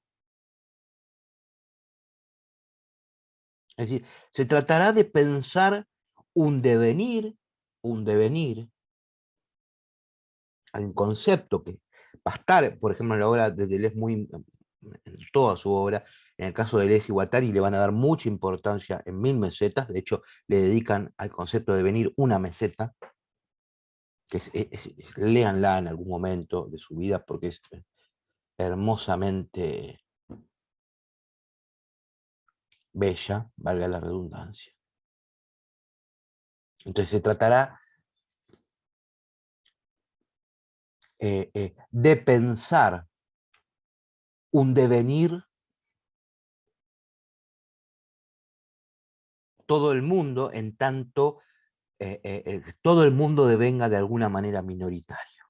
Es decir, se tratará de pensar un devenir, hay un concepto que va a estar, por ejemplo, en la obra de Deleuze, en toda su obra. En el caso de Deleuze y Guattari le van a dar mucha importancia en Mil mesetas, de hecho le dedican al concepto de devenir una meseta, que léanla en algún momento de su vida porque es hermosamente bella, valga la redundancia. Entonces se tratará de pensar un devenir todo el mundo en tanto todo el mundo devenga de alguna manera minoritario.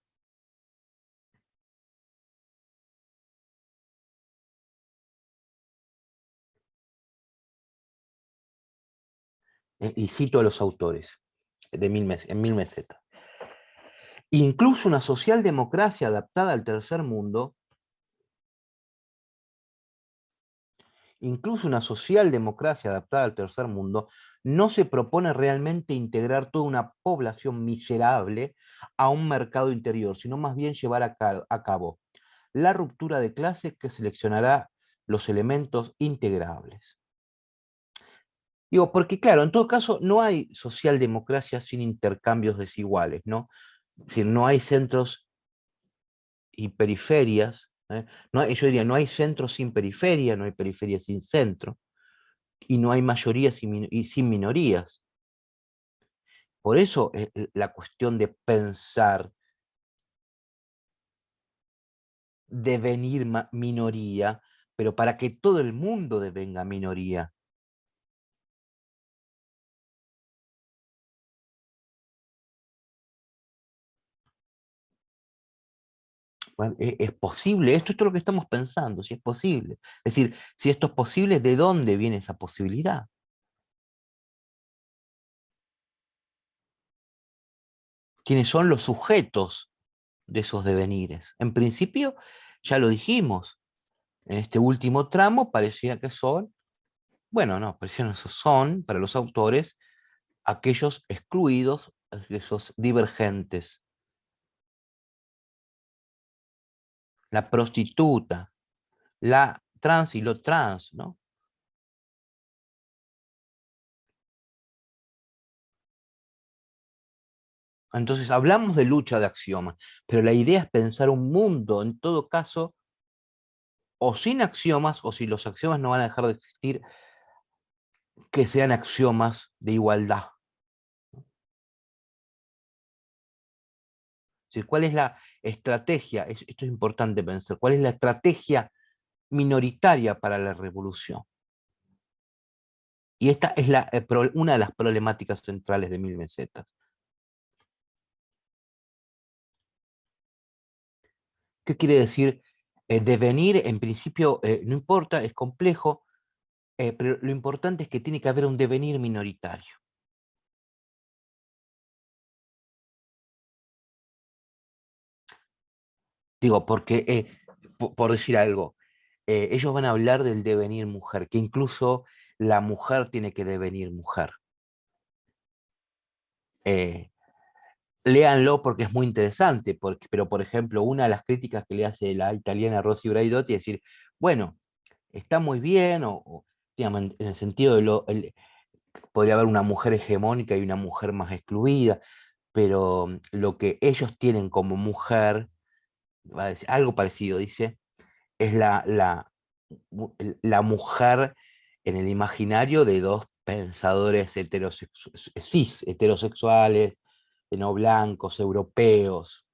Y cito a los autores en Mil mesetas. Incluso una socialdemocracia adaptada al tercer mundo, incluso una socialdemocracia adaptada al tercer mundo, no se propone realmente integrar toda una población miserable a un mercado interior, sino más bien llevar a cabo la ruptura de clases que seleccionará los elementos integrables. Digo, porque claro, en todo caso no hay socialdemocracia sin intercambios desiguales, ¿no? Es decir, no hay centros y periferias, ¿eh? Yo diría, no hay centro sin periferia, no hay periferia sin centro, y no hay mayorías sin minorías. Por eso la cuestión de pensar devenir minoría, pero para que todo el mundo devenga minoría. Bueno, es posible, esto es lo que estamos pensando, si es posible. Es decir, si esto es posible, ¿de dónde viene esa posibilidad? ¿Quiénes son los sujetos de esos devenires? En principio, ya lo dijimos, en este último tramo parecía que son, bueno, no, parecían esos son, para los autores, aquellos excluidos, esos divergentes, la prostituta, la trans y lo trans, ¿no? Entonces hablamos de lucha de axiomas, pero la idea es pensar un mundo, en todo caso, o sin axiomas, o si los axiomas no van a dejar de existir, que sean axiomas de igualdad. Es decir, ¿cuál es la estrategia? Esto es importante pensar. ¿Cuál es la estrategia minoritaria para la revolución? Y esta es una de las problemáticas centrales de Mil mesetas. ¿Qué quiere decir? Devenir, en principio, no importa, es complejo, pero lo importante es que tiene que haber un devenir minoritario. Digo, porque, por decir algo, ellos van a hablar del devenir mujer, que incluso la mujer tiene que devenir mujer. Eh, Léanlo porque es muy interesante, pero por ejemplo, una de las críticas que le hace la italiana Rossi Braidotti es decir, bueno, está muy bien, digamos, en el sentido de podría haber una mujer hegemónica y una mujer más excluida, pero lo que ellos tienen como mujer, va a decir, algo parecido, dice, es la mujer en el imaginario de dos pensadores cis, heterosexuales, no blancos, europeos.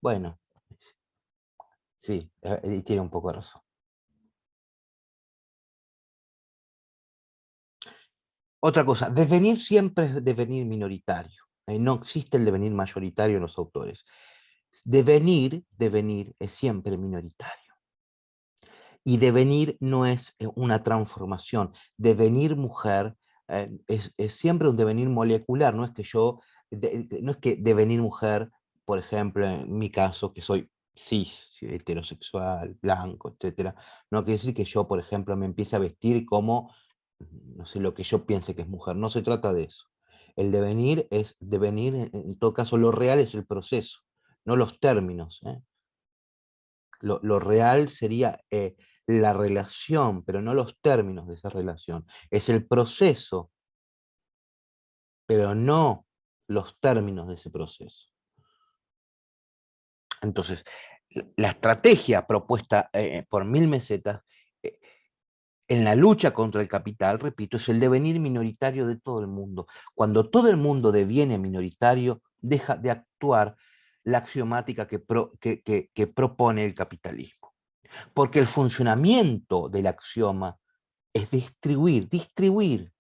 Bueno, sí, tiene un poco de razón. Otra cosa, devenir siempre es devenir minoritario. No existe el devenir mayoritario en los autores. Devenir es siempre minoritario. Y devenir no es una transformación. Devenir mujer es siempre un devenir molecular. No es que no es que devenir mujer, por ejemplo, en mi caso, que soy cis, sí, heterosexual, blanco, etcétera, no quiere decir que yo, por ejemplo, me empiece a vestir como no sé, lo que yo piense que es mujer, no se trata de eso. El devenir es devenir, en todo caso, lo real es el proceso, no los términos. Lo real sería la relación, pero no los términos de esa relación. Es el proceso, pero no los términos de ese proceso. Entonces, la estrategia propuesta por Mil Mesetas eh, en la lucha contra el capital, repito, es el devenir minoritario de todo el mundo. Cuando todo el mundo deviene minoritario, deja de actuar la axiomática que propone el capitalismo. Porque el funcionamiento del axioma es distribuir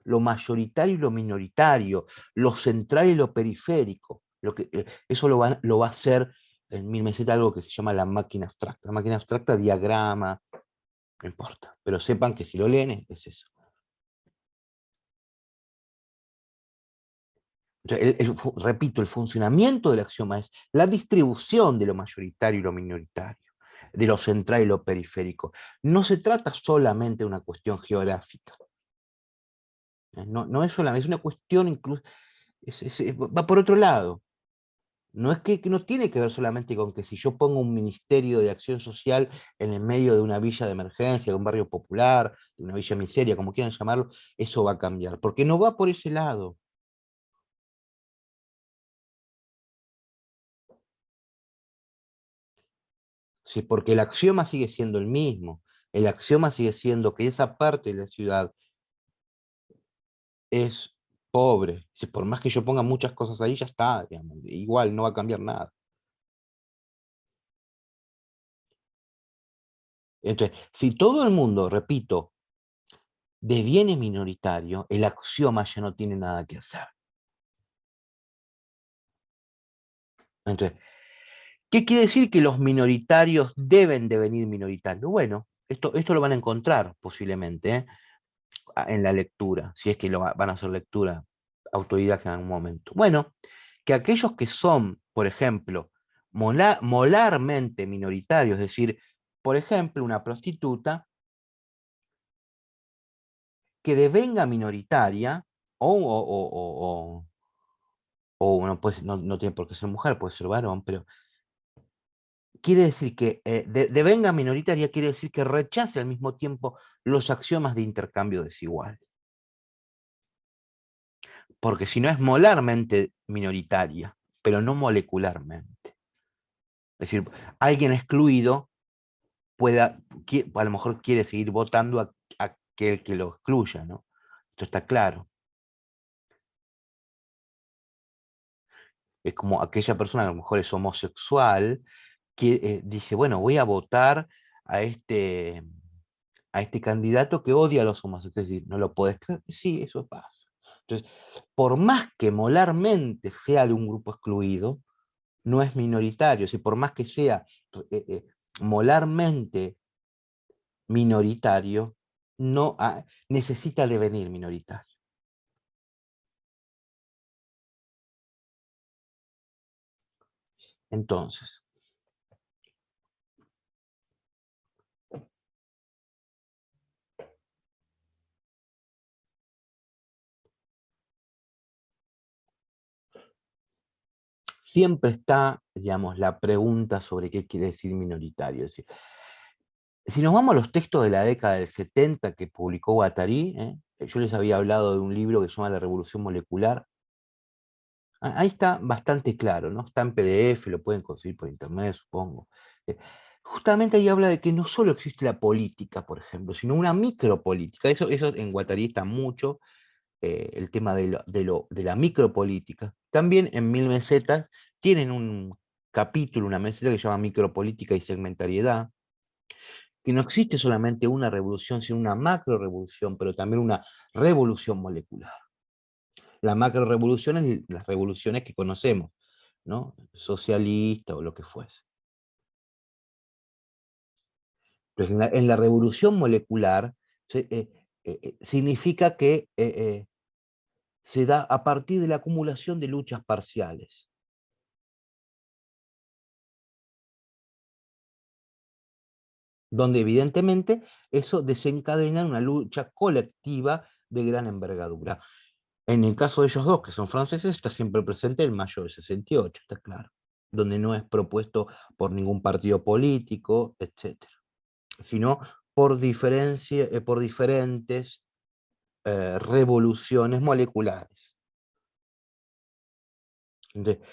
lo mayoritario y lo minoritario, lo central y lo periférico. Eso lo va a hacer en Mil Mesetas algo que se llama la máquina abstracta. La máquina abstracta, diagrama, no importa. Pero sepan que si lo leen es eso. Entonces, repito, el funcionamiento del axioma es la distribución de lo mayoritario y lo minoritario, de lo central y lo periférico. No se trata solamente de una cuestión geográfica. No es solamente, es una cuestión incluso, va por otro lado. No es que no tiene que ver solamente con que si yo pongo un ministerio de acción social en el medio de una villa de emergencia, de un barrio popular, de una villa miseria, como quieran llamarlo, eso va a cambiar, porque no va por ese lado. Sí, porque el axioma sigue siendo el mismo. El axioma sigue siendo que esa parte de la ciudad es pobre. Si por más que yo ponga muchas cosas ahí, ya está, digamos, igual no va a cambiar nada. Entonces, si todo el mundo, repito, deviene minoritario, el axioma ya no tiene nada que hacer. Entonces, ¿qué quiere decir que los minoritarios deben devenir minoritarios? Bueno, esto lo van a encontrar posiblemente en la lectura, si es que van a hacer lectura autodidacta en algún momento. Bueno, que aquellos que son, por ejemplo, molarmente minoritarios, es decir, por ejemplo, una prostituta que devenga minoritaria, o bueno, pues, no tiene por qué ser mujer, puede ser varón, pero quiere decir que devenga minoritaria, quiere decir que rechace al mismo tiempo los axiomas de intercambio desigual. Porque si no es molarmente minoritaria, pero no molecularmente. Es decir, alguien excluido a lo mejor quiere seguir votando a aquel que lo excluya, ¿no? Esto está claro. Es como aquella persona que a lo mejor es homosexual, que dice, bueno, voy a votar a este, a este candidato que odia a los homosexuales. Es decir, ¿no lo podés creer? Sí, eso pasa. Entonces, por más que molarmente sea de un grupo excluido, no es minoritario. Si por más que sea molarmente minoritario, no necesita devenir minoritario. Entonces, siempre está, digamos, la pregunta sobre qué quiere decir minoritario. Es decir, si nos vamos a los textos de la década del 70 que publicó Guattari, yo les había hablado de un libro que se llama La Revolución Molecular. Ahí está bastante claro, ¿no? Está en PDF, lo pueden conseguir por internet, supongo. Eh, Justamente ahí habla de que no solo existe la política, por ejemplo, sino una micropolítica. Eso en Guattari está mucho, el tema de la micropolítica. También en Mil Mesetas tienen un capítulo, una meseta que se llama Micropolítica y Segmentariedad, que no existe solamente una revolución, sino una macro revolución, pero también una revolución molecular. La macro revolución es las revoluciones que conocemos, ¿no? Socialista o lo que fuese. Entonces, en la revolución molecular significa que se da a partir de la acumulación de luchas parciales. donde evidentemente eso desencadena una lucha colectiva de gran envergadura. En el caso de ellos dos, que son franceses, está siempre presente el mayo del 68, está claro, donde no es propuesto por ningún partido político, etcétera, sino por diferentes revoluciones moleculares. Entonces,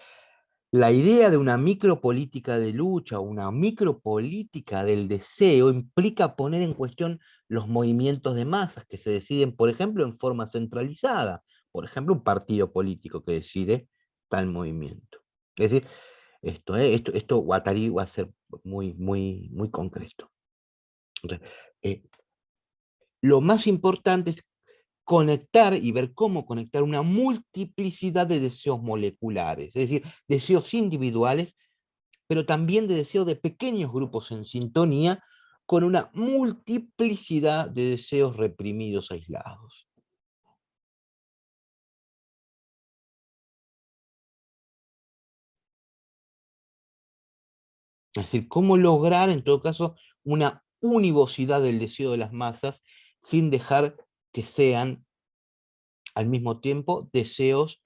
la idea de una micropolítica de lucha, una micropolítica del deseo, implica poner en cuestión los movimientos de masas que se deciden, por ejemplo, en forma centralizada. Por ejemplo, un partido político que decide tal movimiento. Es decir, esto Guattari va a ser muy concreto. Entonces, eh, lo más importante es conectar y ver cómo conectar una multiplicidad de deseos moleculares, es decir, deseos individuales, pero también de deseos de pequeños grupos en sintonía con una multiplicidad de deseos reprimidos aislados. Es decir, cómo lograr, en todo caso, una univocidad del deseo de las masas sin dejar que sean al mismo tiempo deseos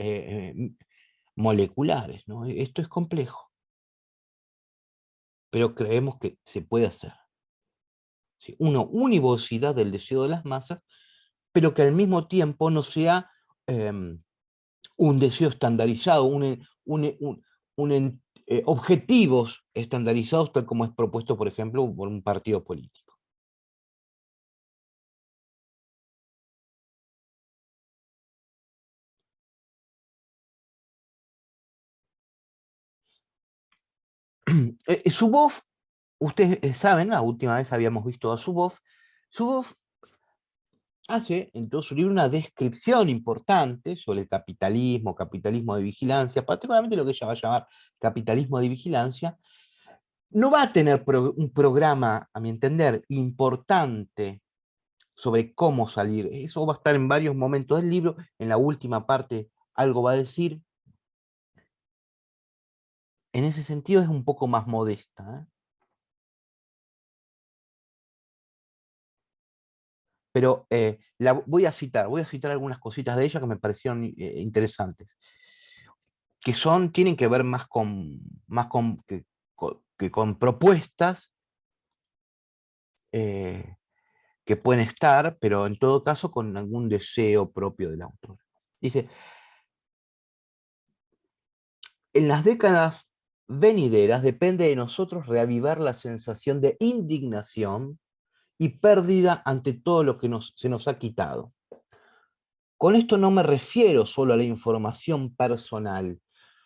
moleculares, ¿no? Esto es complejo, pero creemos que se puede hacer. ¿Sí? Una univocidad del deseo de las masas, pero que al mismo tiempo no sea un deseo estandarizado, objetivos estandarizados, tal como es propuesto, por ejemplo, por un partido político. Zuboff, ustedes saben, la última vez habíamos visto a Zuboff. Zuboff hace en todo su libro una descripción importante sobre el capitalismo, capitalismo de vigilancia, particularmente lo que ella va a llamar capitalismo de vigilancia. No va a tener un programa, a mi entender, importante sobre cómo salir. Eso va a estar en varios momentos del libro. En la última parte algo va a decir. En ese sentido es un poco más modesta, ¿eh? Pero voy a citar algunas cositas de ella que me parecieron interesantes, que tienen que ver que con propuestas eh, que pueden estar, pero en todo caso con algún deseo propio del autor. Dice, en las décadas venideras depende de nosotros reavivar la sensación de indignación y pérdida ante todo lo que se nos ha quitado. Con esto no me refiero solo a la información personal.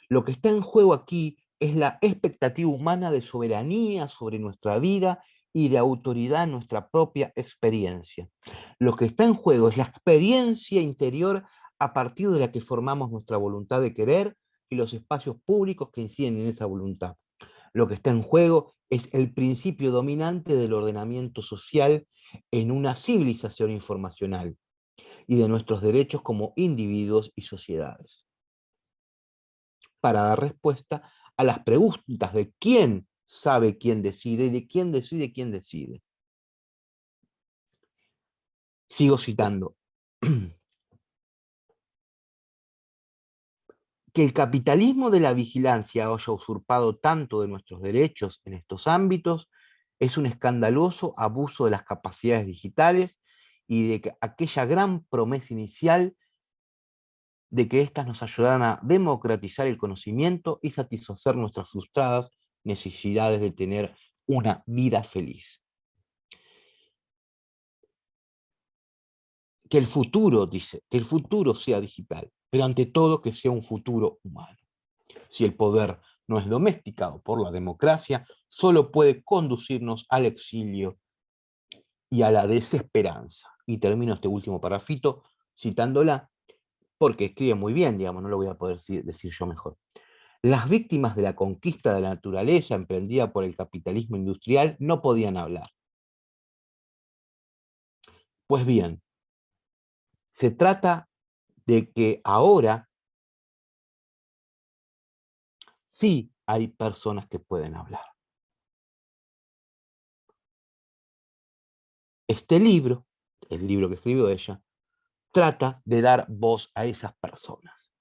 Lo que está en juego aquí es la expectativa humana de soberanía sobre nuestra vida y de autoridad en nuestra propia experiencia. Lo que está en juego es la experiencia interior a partir de la que formamos nuestra voluntad de querer y los espacios públicos que inciden en esa voluntad. Lo que está en juego es el principio dominante del ordenamiento social en una civilización informacional y de nuestros derechos como individuos y sociedades, para dar respuesta a las preguntas de quién sabe quién decide y de quién decide quién decide. Sigo citando. Que el capitalismo de la vigilancia haya usurpado tanto de nuestros derechos en estos ámbitos es un escandaloso abuso de las capacidades digitales y de que aquella gran promesa inicial de que éstas nos ayudaran a democratizar el conocimiento y satisfacer nuestras frustradas necesidades de tener una vida feliz. Que el futuro, dice, que el futuro sea digital, pero ante todo que sea un futuro humano. Si el poder no es domesticado por la democracia, solo puede conducirnos al exilio y a la desesperanza. Y termino este último parrafito citándola, porque escribe muy bien, digamos, no lo voy a poder decir yo mejor. Las víctimas de la conquista de la naturaleza emprendida por el capitalismo industrial no podían hablar. Pues bien, se trata de que ahora sí hay personas que pueden hablar. Este libro, el libro que escribió ella, trata de dar voz a esas personas.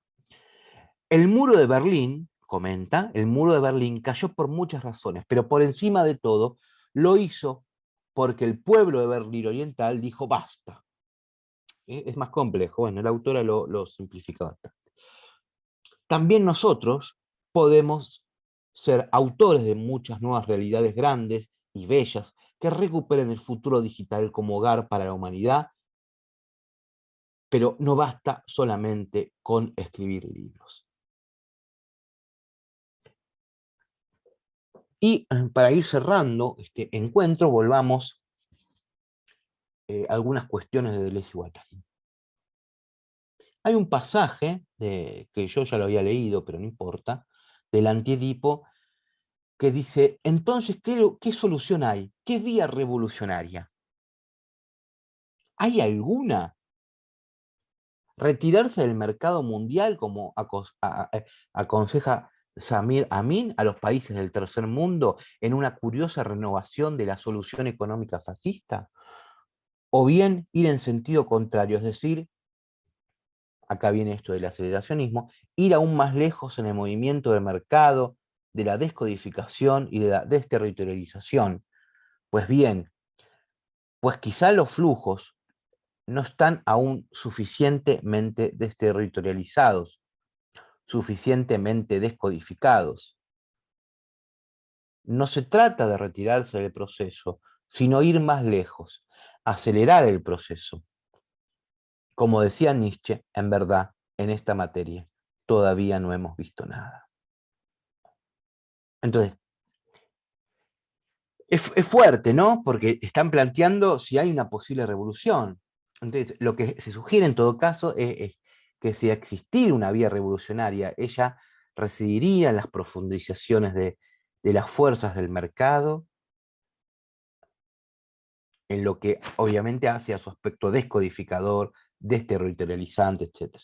El muro de Berlín, comenta, el muro de Berlín cayó por muchas razones, pero por encima de todo lo hizo porque el pueblo de Berlín Oriental dijo basta. Es más complejo, bueno, la autora lo simplifica bastante. También nosotros podemos ser autores de muchas nuevas realidades grandes y bellas que recuperen el futuro digital como hogar para la humanidad, pero no basta solamente con escribir libros. Y para ir cerrando este encuentro, volvamos a algunas cuestiones de Deleuze y Guattari. Hay un pasaje, que yo ya lo había leído, pero no importa, del Antiedipo, que dice, entonces, ¿qué solución hay? ¿Qué vía revolucionaria? ¿Hay alguna? ¿Retirarse del mercado mundial, como aconseja Samir Amin a los países del tercer mundo en una curiosa renovación de la solución económica fascista? ¿O bien ir en sentido contrario, es decir, acá viene esto del aceleracionismo, ir aún más lejos en el movimiento del mercado, de la descodificación y de la desterritorialización? Pues bien, pues quizá los flujos no están aún suficientemente desterritorializados, suficientemente descodificados. No se trata de retirarse del proceso, sino ir más lejos, acelerar el proceso. Como decía Nietzsche, en verdad, en esta materia, todavía no hemos visto nada. Entonces, es fuerte, ¿no? Porque están planteando si hay una posible revolución. Entonces, lo que se sugiere en todo caso es que si existiera una vía revolucionaria, ella residiría en las profundizaciones de las fuerzas del mercado, en lo que obviamente hace a su aspecto descodificador, desterritorializante, etc.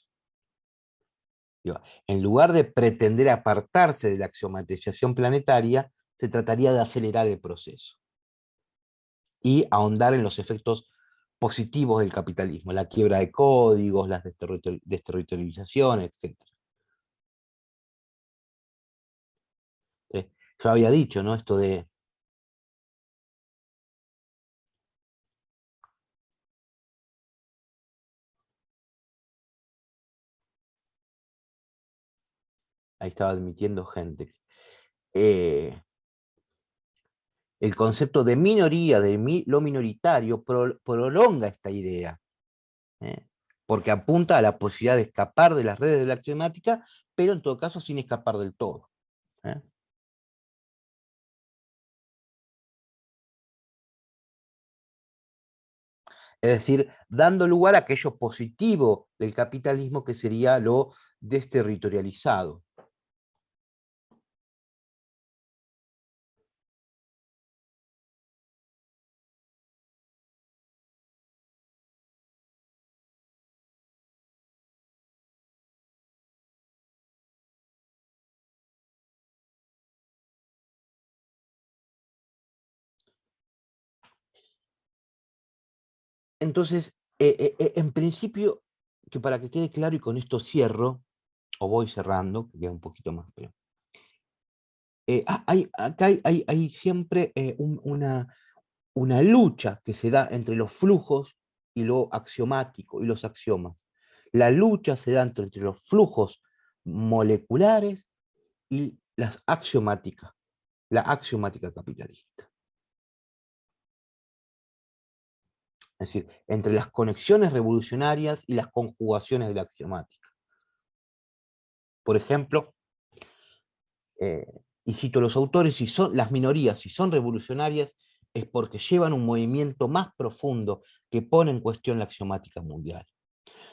Digo, en lugar de pretender apartarse de la axiomatización planetaria, se trataría de acelerar el proceso y ahondar en los efectos positivos del capitalismo, la quiebra de códigos, las desterritorializaciones, etc. Yo había dicho, ¿no? Esto de ahí estaba admitiendo gente. Eh, el concepto de minoría, lo minoritario, prolonga esta idea, ¿eh? Porque apunta a la posibilidad de escapar de las redes de la axiomática, pero en todo caso sin escapar del todo, ¿eh? Es decir, dando lugar a aquello positivo del capitalismo que sería lo desterritorializado. Entonces, en principio, que para que quede claro y con esto cierro, o voy cerrando, que queda un poquito más, pero acá hay siempre una lucha que se da entre los flujos y lo axiomático y los axiomas. La lucha se da entre los flujos moleculares y las axiomáticas, la axiomática capitalista. Es decir, entre las conexiones revolucionarias y las conjugaciones de la axiomática. Por ejemplo, eh, y cito a los autores, si son las minorías, si son revolucionarias, es porque llevan un movimiento más profundo que pone en cuestión la axiomática mundial.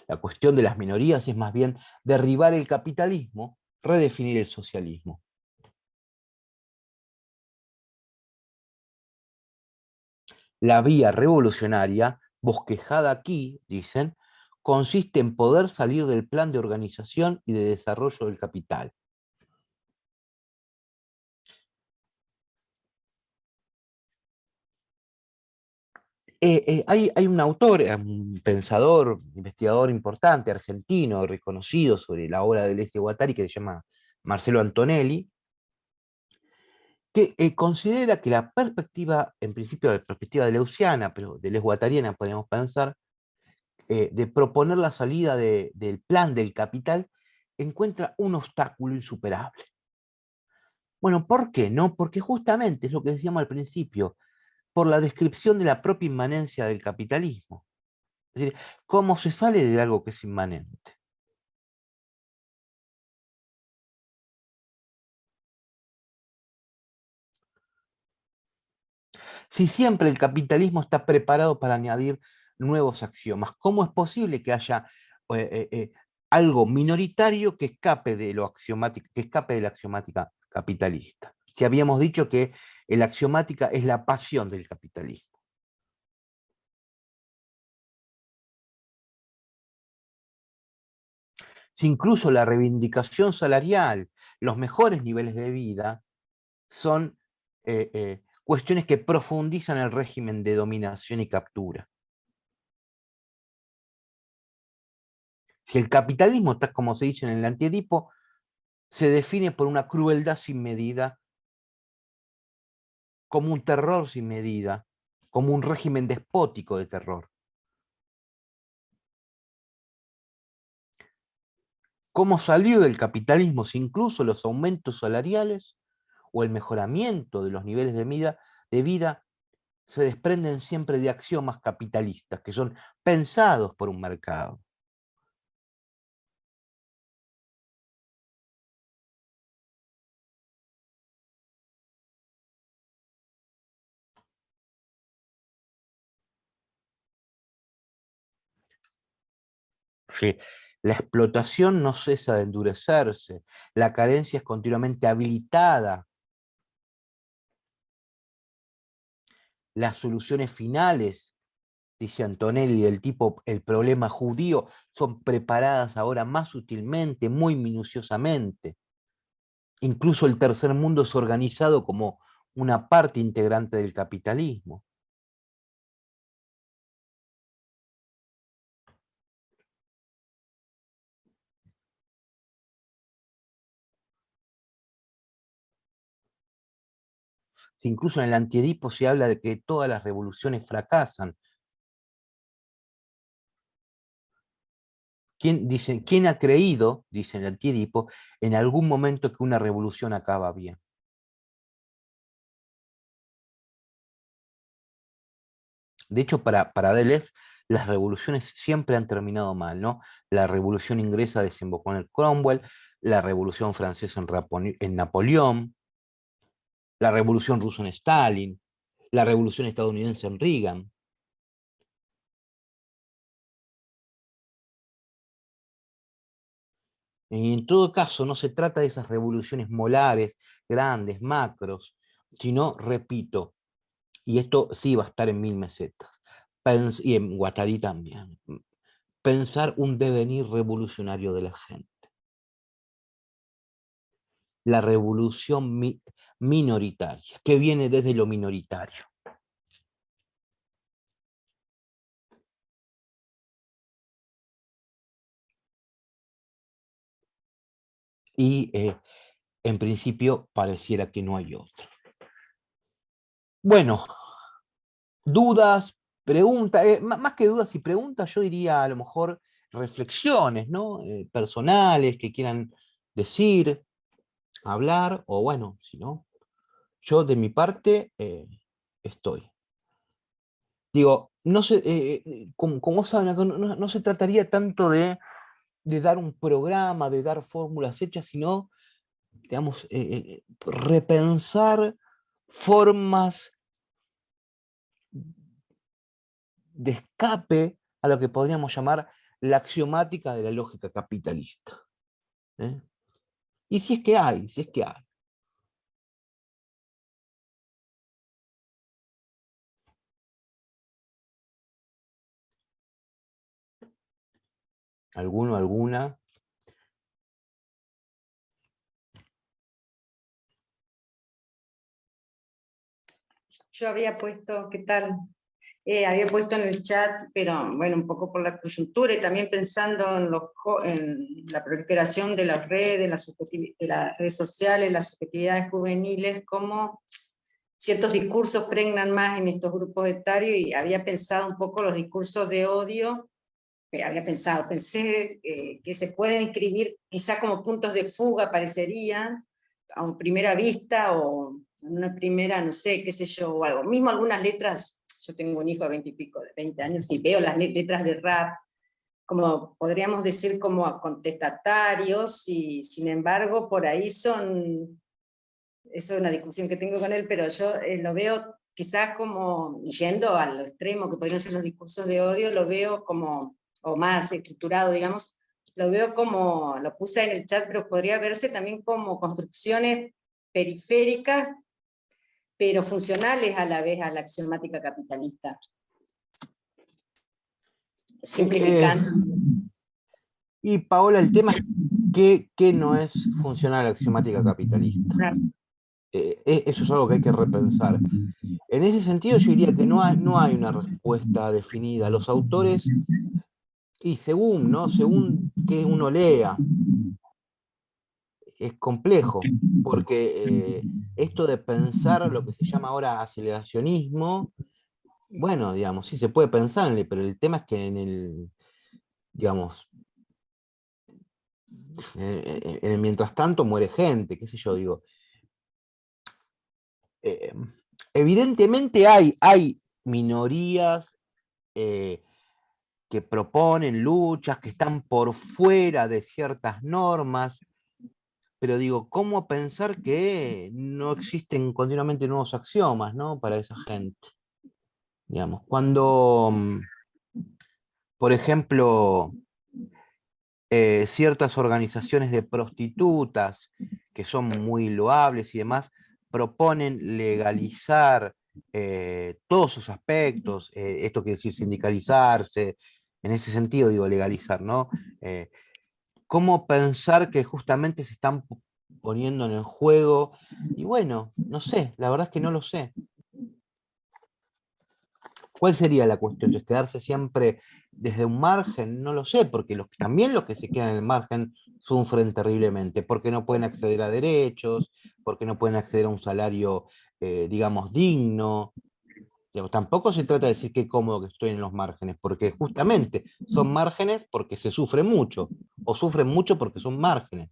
La cuestión de las minorías es más bien derribar el capitalismo, redefinir el socialismo. La vía revolucionaria, bosquejada aquí, dicen, consiste en poder salir del plan de organización y de desarrollo del capital. Hay un autor, un pensador, investigador importante, argentino, reconocido sobre la obra de Deleuze y Guattari, que se llama Marcelo Antonelli, que considera que la perspectiva, en principio la perspectiva deleuziana, pero deleuze-guattariana podríamos pensar, de proponer la salida del plan del capital, encuentra un obstáculo insuperable. Bueno, ¿por qué? No, porque justamente es lo que decíamos al principio, por la descripción de la propia inmanencia del capitalismo. Es decir, ¿cómo se sale de algo que es inmanente? Si siempre el capitalismo está preparado para añadir nuevos axiomas, ¿cómo es posible que haya algo minoritario que escape de lo axiomático, que escape de la axiomática capitalista? Si habíamos dicho que la axiomática es la pasión del capitalismo. Si incluso la reivindicación salarial, los mejores niveles de vida, son cuestiones que profundizan el régimen de dominación y captura. Si el capitalismo está, como se dice en el Antiedipo, se define por una crueldad sin medida, como un terror sin medida, como un régimen despótico de terror. ¿Cómo salió del capitalismo si incluso los aumentos salariales o el mejoramiento de los niveles de vida se desprenden siempre de axiomas capitalistas que son pensados por un mercado? Sí, la explotación no cesa de endurecerse, la carencia es continuamente habilitada, las soluciones finales, dice Antonelli, del tipo el problema judío, son preparadas ahora más sutilmente, muy minuciosamente. Incluso el tercer mundo es organizado como una parte integrante del capitalismo. Si incluso en el Antiedipo se habla de que todas las revoluciones fracasan. ¿Quién ha creído, dice el Antiedipo, en algún momento que una revolución acaba bien? De hecho, para Deleuze, las revoluciones siempre han terminado mal, ¿no? La revolución inglesa desembocó en el Cromwell, la revolución francesa en Napoleón, la revolución rusa en Stalin, la revolución estadounidense en Reagan. Y en todo caso, no se trata de esas revoluciones molares, grandes, macros, sino, repito, y esto sí va a estar en Mil Mesetas, y en Guattari también, pensar un devenir revolucionario de la gente. La revolución minoritaria, que viene desde lo minoritario. Y en principio pareciera que no hay otro. Bueno, dudas, preguntas, más que dudas y preguntas, yo diría a lo mejor reflexiones, ¿no? Personales que quieran decir, hablar, o bueno, si no, yo de mi parte estoy. Digo, no sé, como saben, acá no se trataría tanto de dar un programa, de dar fórmulas hechas, sino, digamos, repensar formas de escape a lo que podríamos llamar la axiomática de la lógica capitalista. ¿Eh? Y si es que hay, si es que hay. ¿Alguno, alguna? Yo había puesto, ¿qué tal? Había puesto en el chat, pero bueno, un poco por la coyuntura y también pensando en la proliferación de las redes, de las redes sociales, las subjetividades juveniles, cómo ciertos discursos pregnan más en estos grupos etarios, y había pensado un poco los discursos de odio, pensé que se pueden escribir quizá como puntos de fuga, parecerían, a primera vista, o en una primera, no sé, qué sé yo, o algo. Mismo algunas letras, yo tengo un hijo de 20 y pico, de 20 años, y veo las letras de rap, como podríamos decir como contestatarios, y sin embargo por ahí son, eso es una discusión que tengo con él, pero yo lo veo quizás como, yendo al extremo que podrían ser los discursos de odio, lo veo como, o más estructurado, digamos, lo veo como, lo puse en el chat, pero podría verse también como construcciones periféricas, pero funcionales a la vez a la axiomática capitalista, simplificando. Y Paola, el tema es que no es funcional a la axiomática capitalista. Eso es algo que hay que repensar. En ese sentido, yo diría que no hay una respuesta definida. Los autores, y según, ¿no? Según que uno lea, es complejo, porque esto de pensar lo que se llama ahora aceleracionismo, bueno, digamos, sí se puede pensar, pero el tema es que en el, digamos, en el mientras tanto muere gente, qué sé yo, digo. Eh, Evidentemente hay minorías que proponen luchas, que están por fuera de ciertas normas, pero digo, ¿cómo pensar que no existen continuamente nuevos axiomas, ¿no? Para esa gente? Digamos, cuando, por ejemplo, ciertas organizaciones de prostitutas, que son muy loables y demás, proponen legalizar todos sus aspectos, esto quiere decir sindicalizarse, en ese sentido digo legalizar, ¿no? ¿Cómo pensar que justamente se están poniendo en el juego? Y bueno, no sé, la verdad es que no lo sé. ¿Cuál sería la cuestión? ¿Es quedarse siempre desde un margen? No lo sé, porque también los que se quedan en el margen sufren terriblemente, porque no pueden acceder a derechos, porque no pueden acceder a un salario, digamos, digno. Digamos, tampoco se trata de decir qué cómodo que estoy en los márgenes, porque justamente son márgenes porque se sufre mucho, o sufren mucho porque son márgenes.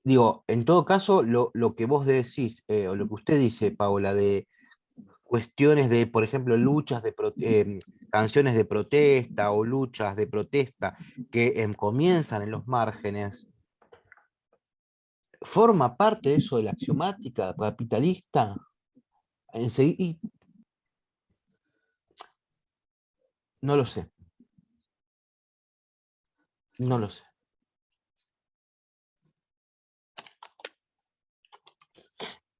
Digo, en todo caso, lo que vos decís, o lo que usted dice, Paola, de cuestiones de, por ejemplo, canciones de protesta o luchas de protesta que comienzan en los márgenes, ¿forma parte de eso de la axiomática capitalista? Y no lo sé, no lo sé.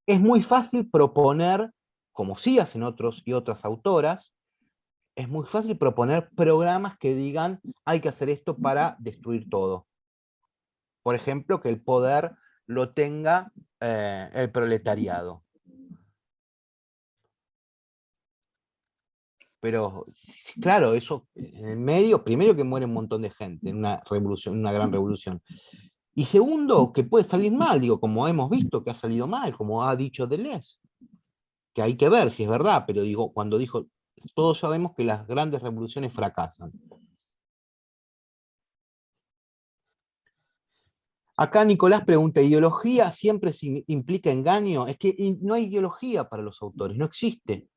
Es muy fácil proponer, como sí hacen otros y otras autoras, es muy fácil proponer programas que digan hay que hacer esto para destruir todo. Por ejemplo, que el poder lo tenga el proletariado. Pero, claro, eso en el medio, primero que muere un montón de gente en una revolución, una gran revolución. Y segundo, que puede salir mal, digo, como hemos visto que ha salido mal, como ha dicho Deleuze, que hay que ver si es verdad, pero digo, cuando dijo, todos sabemos que las grandes revoluciones fracasan. Acá Nicolás pregunta, ¿ideología siempre implica engaño? Es que no hay ideología para los autores, no existe.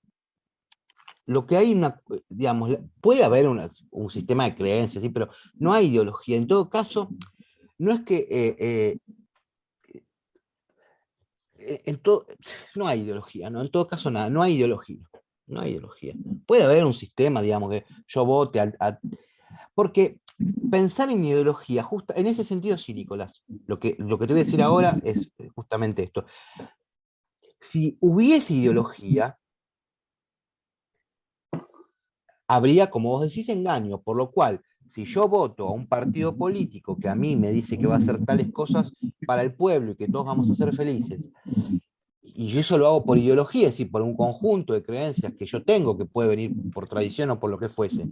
Lo que hay, digamos, puede haber un sistema de creencias, ¿sí? Pero no hay ideología. En todo caso, no es que no hay ideología, ¿no? En todo caso, nada, no hay ideología. No hay ideología. Puede haber un sistema, digamos, que yo vote porque pensar en ideología, justo en ese sentido, sí, Nicolás. Lo que te voy a decir ahora es justamente esto. Si hubiese ideología, habría, como vos decís, engaño, por lo cual si yo voto a un partido político que a mí me dice que va a hacer tales cosas para el pueblo y que todos vamos a ser felices, y yo eso lo hago por ideología, es decir, por un conjunto de creencias que yo tengo, que puede venir por tradición o por lo que fuese,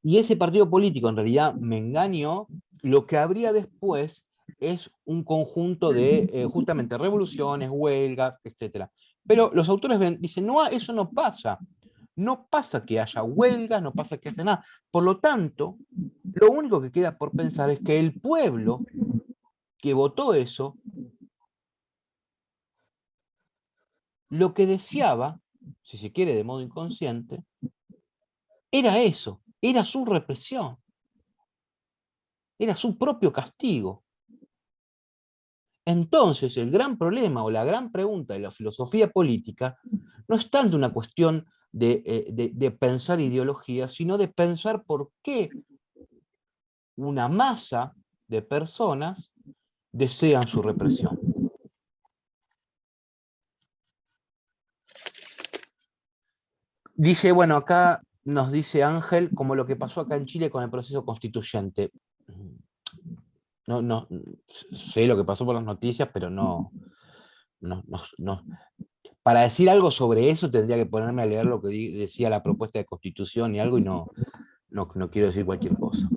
y ese partido político en realidad me engañó, lo que habría después es un conjunto de justamente revoluciones, huelgas, etc. Pero los autores dicen, no, eso no pasa. No pasa que haya huelgas, no pasa que haya nada. Por lo tanto, lo único que queda por pensar es que el pueblo que votó eso, lo que deseaba, si se quiere de modo inconsciente, era eso, era su represión, era su propio castigo. Entonces, el gran problema o la gran pregunta de la filosofía política no es tanto una cuestión de pensar ideología, sino de pensar por qué una masa de personas desean su represión. Dice, bueno, acá nos dice Ángel, como lo que pasó acá en Chile con el proceso constituyente. No, no, sé lo que pasó por las noticias, pero no. Para decir algo sobre eso tendría que ponerme a leer lo que decía la propuesta de constitución y algo, y no quiero decir cualquier cosa.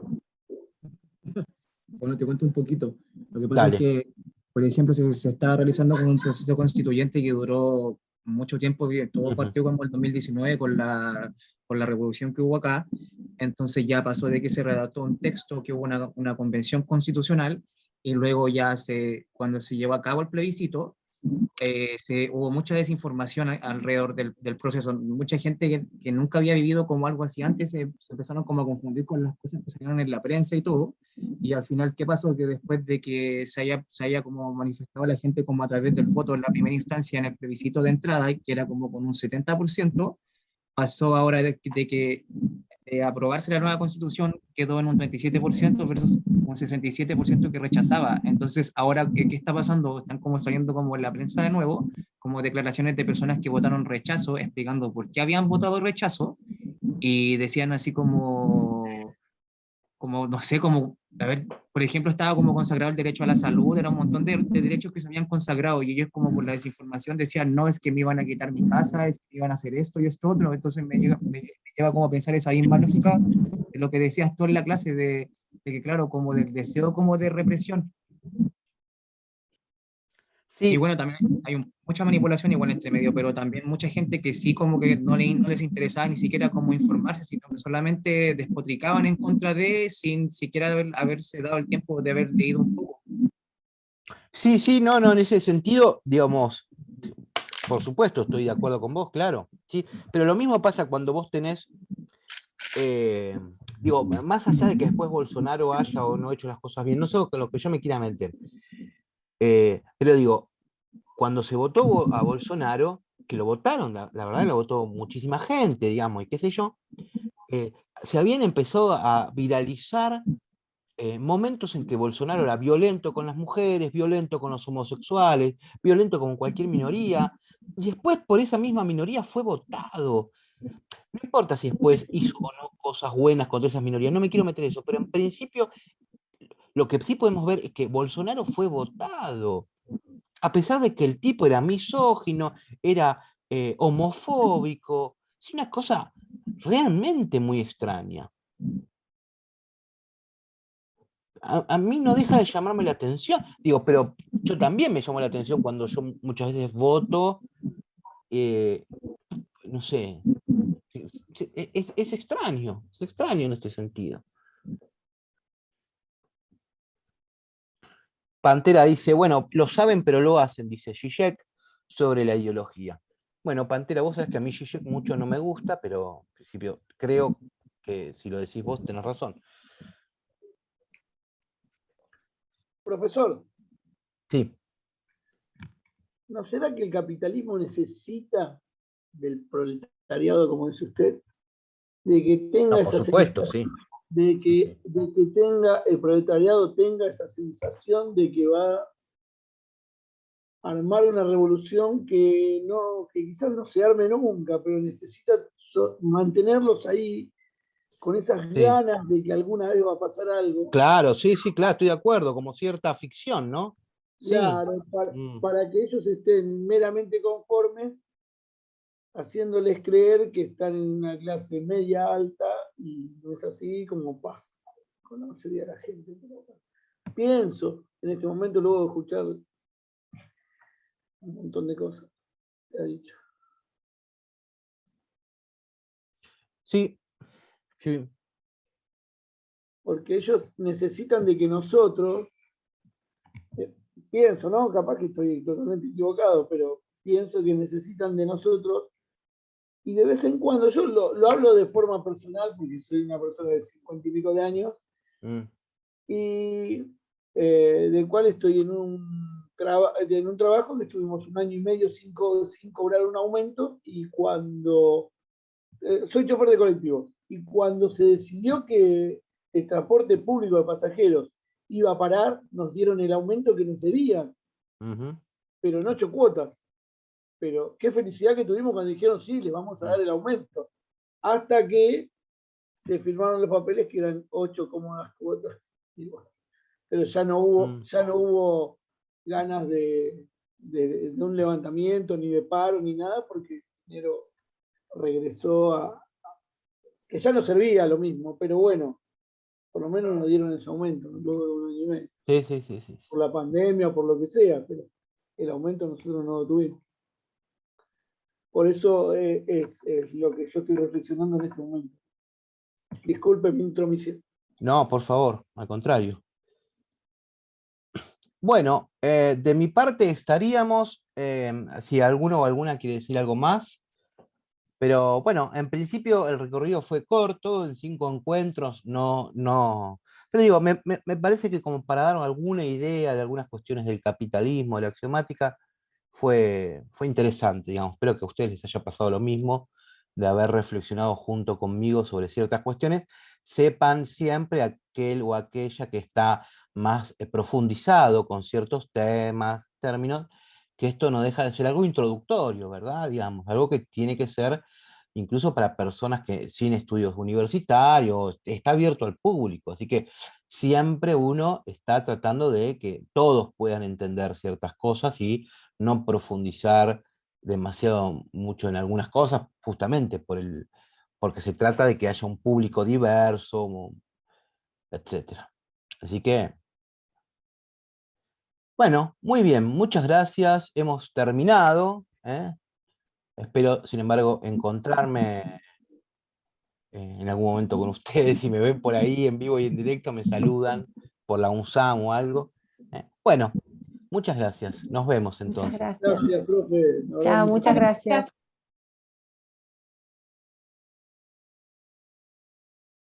Bueno, te cuento un poquito. Lo que pasa es Dale. que, por ejemplo, se está realizando con un proceso constituyente que duró mucho tiempo, y todo partió como el 2019 con la revolución que hubo acá. Entonces ya pasó de que se redactó un texto, que hubo una convención constitucional, y luego ya cuando se llevó a cabo el plebiscito, hubo mucha desinformación alrededor del proceso. Mucha gente que nunca había vivido como algo así antes se empezaron como a confundir con las cosas que salieron en la prensa y todo. Y al final, ¿qué pasó? Que después de que se haya como manifestado la gente como a través del voto en la primera instancia en el plebiscito de entrada, que era como con un 70%, pasó ahora de que aprobarse la nueva constitución quedó en un 37% versus un 67% que rechazaba. Entonces, ahora, ¿qué está pasando? Están como saliendo como en la prensa de nuevo, como declaraciones de personas que votaron rechazo, explicando por qué habían votado rechazo, y decían así como no sé, como, a ver, por ejemplo, estaba como consagrado el derecho a la salud, era un montón de derechos que se habían consagrado, y ellos como por la desinformación decían, no, es que me iban a quitar mi casa, es que me iban a hacer esto y esto otro. Entonces me lleva como a pensar esa misma lógica de lo que decías tú en la clase, de que claro, como del deseo como de represión. Y Sí, bueno, también hay mucha manipulación igual entre medio, pero también mucha gente que sí como que no les interesaba ni siquiera cómo informarse, sino que solamente despotricaban en contra de, sin siquiera haberse dado el tiempo de haber leído un poco. sí, no, en ese sentido, digamos, por supuesto, estoy de acuerdo con vos, claro, ¿sí? Pero lo mismo pasa cuando vos tenés, digo, más allá de que después Bolsonaro haya o no hecho las cosas bien, no sé con lo que yo me quiera meter, pero digo, cuando se votó a Bolsonaro, que lo votaron, la verdad lo votó muchísima gente, digamos, y qué sé yo, eh, se habían empezado a viralizar momentos en que Bolsonaro era violento con las mujeres, violento con los homosexuales, violento con cualquier minoría, y después por esa misma minoría fue votado. No importa si después hizo o no cosas buenas contra esas minorías, no me quiero meter en eso, pero en principio lo que sí podemos ver es que Bolsonaro fue votado, a pesar de que el tipo era misógino, era homofóbico, es una cosa realmente muy extraña. A mí no deja de llamarme la atención. Digo, pero yo también me llamo la atención cuando yo muchas veces voto, eh, no sé, es extraño en este sentido. Pantera dice, bueno, lo saben pero lo hacen, dice Zizek, sobre la ideología. Bueno, Pantera, vos sabés que a mí Zizek mucho no me gusta, pero en principio creo que si lo decís vos tenés razón. Profesor, Sí. ¿no será que el capitalismo necesita del proletariado, como dice usted, de que tenga No, por esa supuesto, sensación, sí. de que tenga el proletariado tenga esa sensación de que va a armar una revolución que quizás no se arme nunca, pero necesita mantenerlos ahí con esas Sí. ganas de que alguna vez va a pasar algo. Claro, sí, sí, claro, estoy de acuerdo, como cierta ficción, ¿no? Sí. Claro, para que ellos estén meramente conformes, haciéndoles creer que están en una clase media alta, y no es así como pasa con la mayoría de la gente. Pero pienso en este momento, luego de escuchar un montón de cosas que ha dicho. Sí, sí. Porque ellos necesitan de que nosotros, pienso, ¿no? Capaz que estoy totalmente equivocado, pero pienso que necesitan de nosotros, y de vez en cuando, yo lo hablo de forma personal, porque soy una persona de 50 y pico de años, Mm, y del cual estoy en un trabajo que estuvimos 1 año y medio sin cobrar un aumento, y cuando soy chofer de colectivo, y cuando se decidió que el transporte público de pasajeros iba a parar, nos dieron el aumento que nos debían, ujú, pero no 8 cuotas. Pero qué felicidad que tuvimos cuando dijeron, sí, les vamos a dar el aumento. Hasta que se firmaron los papeles que eran 8 cómodas cuotas. Y bueno, pero ya no hubo ganas de un levantamiento, ni de paro, ni nada, porque el dinero regresó que ya no servía lo mismo, pero bueno, por lo menos nos dieron ese aumento, ¿no? Luego de 1 año y medio, sí, sí, sí, sí. por la pandemia o por lo que sea, pero el aumento nosotros no lo tuvimos. Por eso es lo que yo estoy reflexionando en este momento. Disculpe mi intromisión. No, por favor, al contrario. Bueno, de mi parte estaríamos, si alguno o alguna quiere decir algo más, pero bueno, en principio el recorrido fue corto, en 5 encuentros, no. Pero digo, me parece que como para dar alguna idea de algunas cuestiones del capitalismo, de la axiomática, fue interesante, digamos. Espero que a ustedes les haya pasado lo mismo, de haber reflexionado junto conmigo sobre ciertas cuestiones. Sepan siempre aquel o aquella que está más profundizado con ciertos temas, términos, que esto no deja de ser algo introductorio, ¿verdad? Digamos, algo que tiene que ser incluso para personas que sin estudios universitarios, está abierto al público, así que siempre uno está tratando de que todos puedan entender ciertas cosas y no profundizar demasiado mucho en algunas cosas, justamente porque se trata de que haya un público diverso, etc. Así que, bueno, muy bien, muchas gracias, hemos terminado. Espero, sin embargo, encontrarme en algún momento con ustedes, si me ven por ahí en vivo y en directo, me saludan por la UNSAM o algo. Bueno, muchas gracias, nos vemos Muchas entonces. gracias. Gracias, profe. Nos Chao, vemos. muchas gracias.